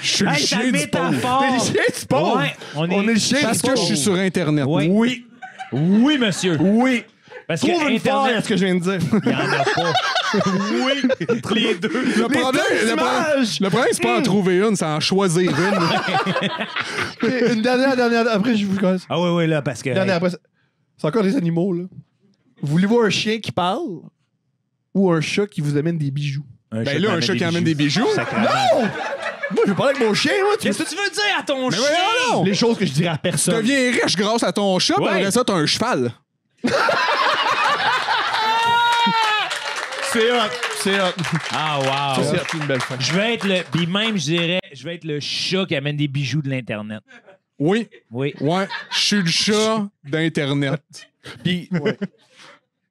Je suis le Hey, ta chien du pauvre. métaphore. T'es le chien du pauvre. Ouais, on est le chien Parce du que pauvre. je suis sur Internet. Ouais. Oui. Oui, monsieur. Oui. Parce que Trouve une faille à Internet, ce que je viens de dire. il y en a pas. Oui, les deux. Le problème, deux images. le problème, c'est pas en trouver une, c'est en choisir une. Une dernière. Après, je vous connais. Ah oui, là, parce que... Dernière après. C'est encore des animaux, là. Voulez-vous un chien qui parle ou un chat qui vous amène des bijoux? Ben là, un chat qui amène des bijoux. Non! Moi, je veux parler avec mon chien, moi. Qu'est-ce que tu veux dire à ton Mais chien? voyons donc! Les choses que je dirais à Tu personne. deviens riche grâce à ton chat, puis Ouais. après ça, t'as un cheval. C'est hot. C'est hot. Ah, wow. Ça, c'est une belle fin. Je vais être le... Puis même, je dirais, je vais être le chat qui amène des bijoux de l'Internet. Oui, Oui. ouais, je suis le chat d'Internet. Puis, ouais.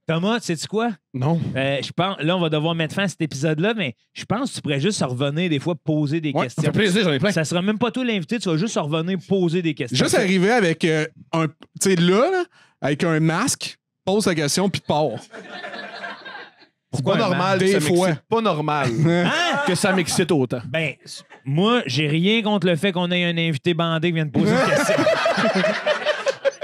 Thomas, sais-tu quoi? Non. Je pense... Là, on va devoir mettre fin à cet épisode-là, mais je pense que tu pourrais juste revenir des fois poser des Ouais, ça questions. fait plaisir, j'en ai plein. Ça sera même pas toi l'invité, tu vas juste revenir poser des questions. Juste arriver avec un. Tu sais, là, avec un masque, pose la question, puis part. C'est pas normal. Des que ça fois. m'excite. Pas normal Hein? que ça m'excite autant. Ben, moi, j'ai rien contre le fait qu'on ait un invité bandé qui vient de poser une question.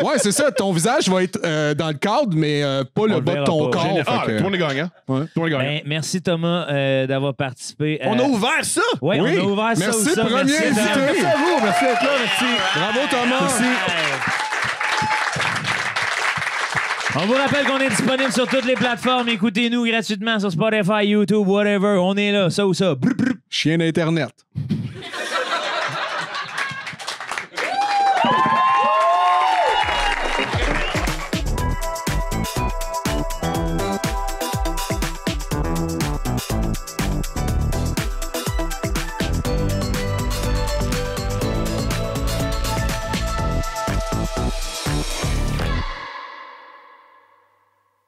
Ouais, c'est ça. Ton visage va être dans le cadre, mais pas le le bas de verra ton pas. corps. Ah, fait que- tout le monde est gagnant. Ouais. Tout le monde est gagnant. Ben, merci Thomas d'avoir participé. On a ouvert ça! Ouais, Oui. on a ouvert ça Merci, aussi. premier invité. Merci à vous, merci d'être là, merci. Bravo, Thomas. Merci. On vous rappelle qu'on est disponible sur toutes les plateformes. Écoutez-nous gratuitement sur Spotify, YouTube, whatever. On est là, ça ou ça. Brr, brr. Chien d'Internet.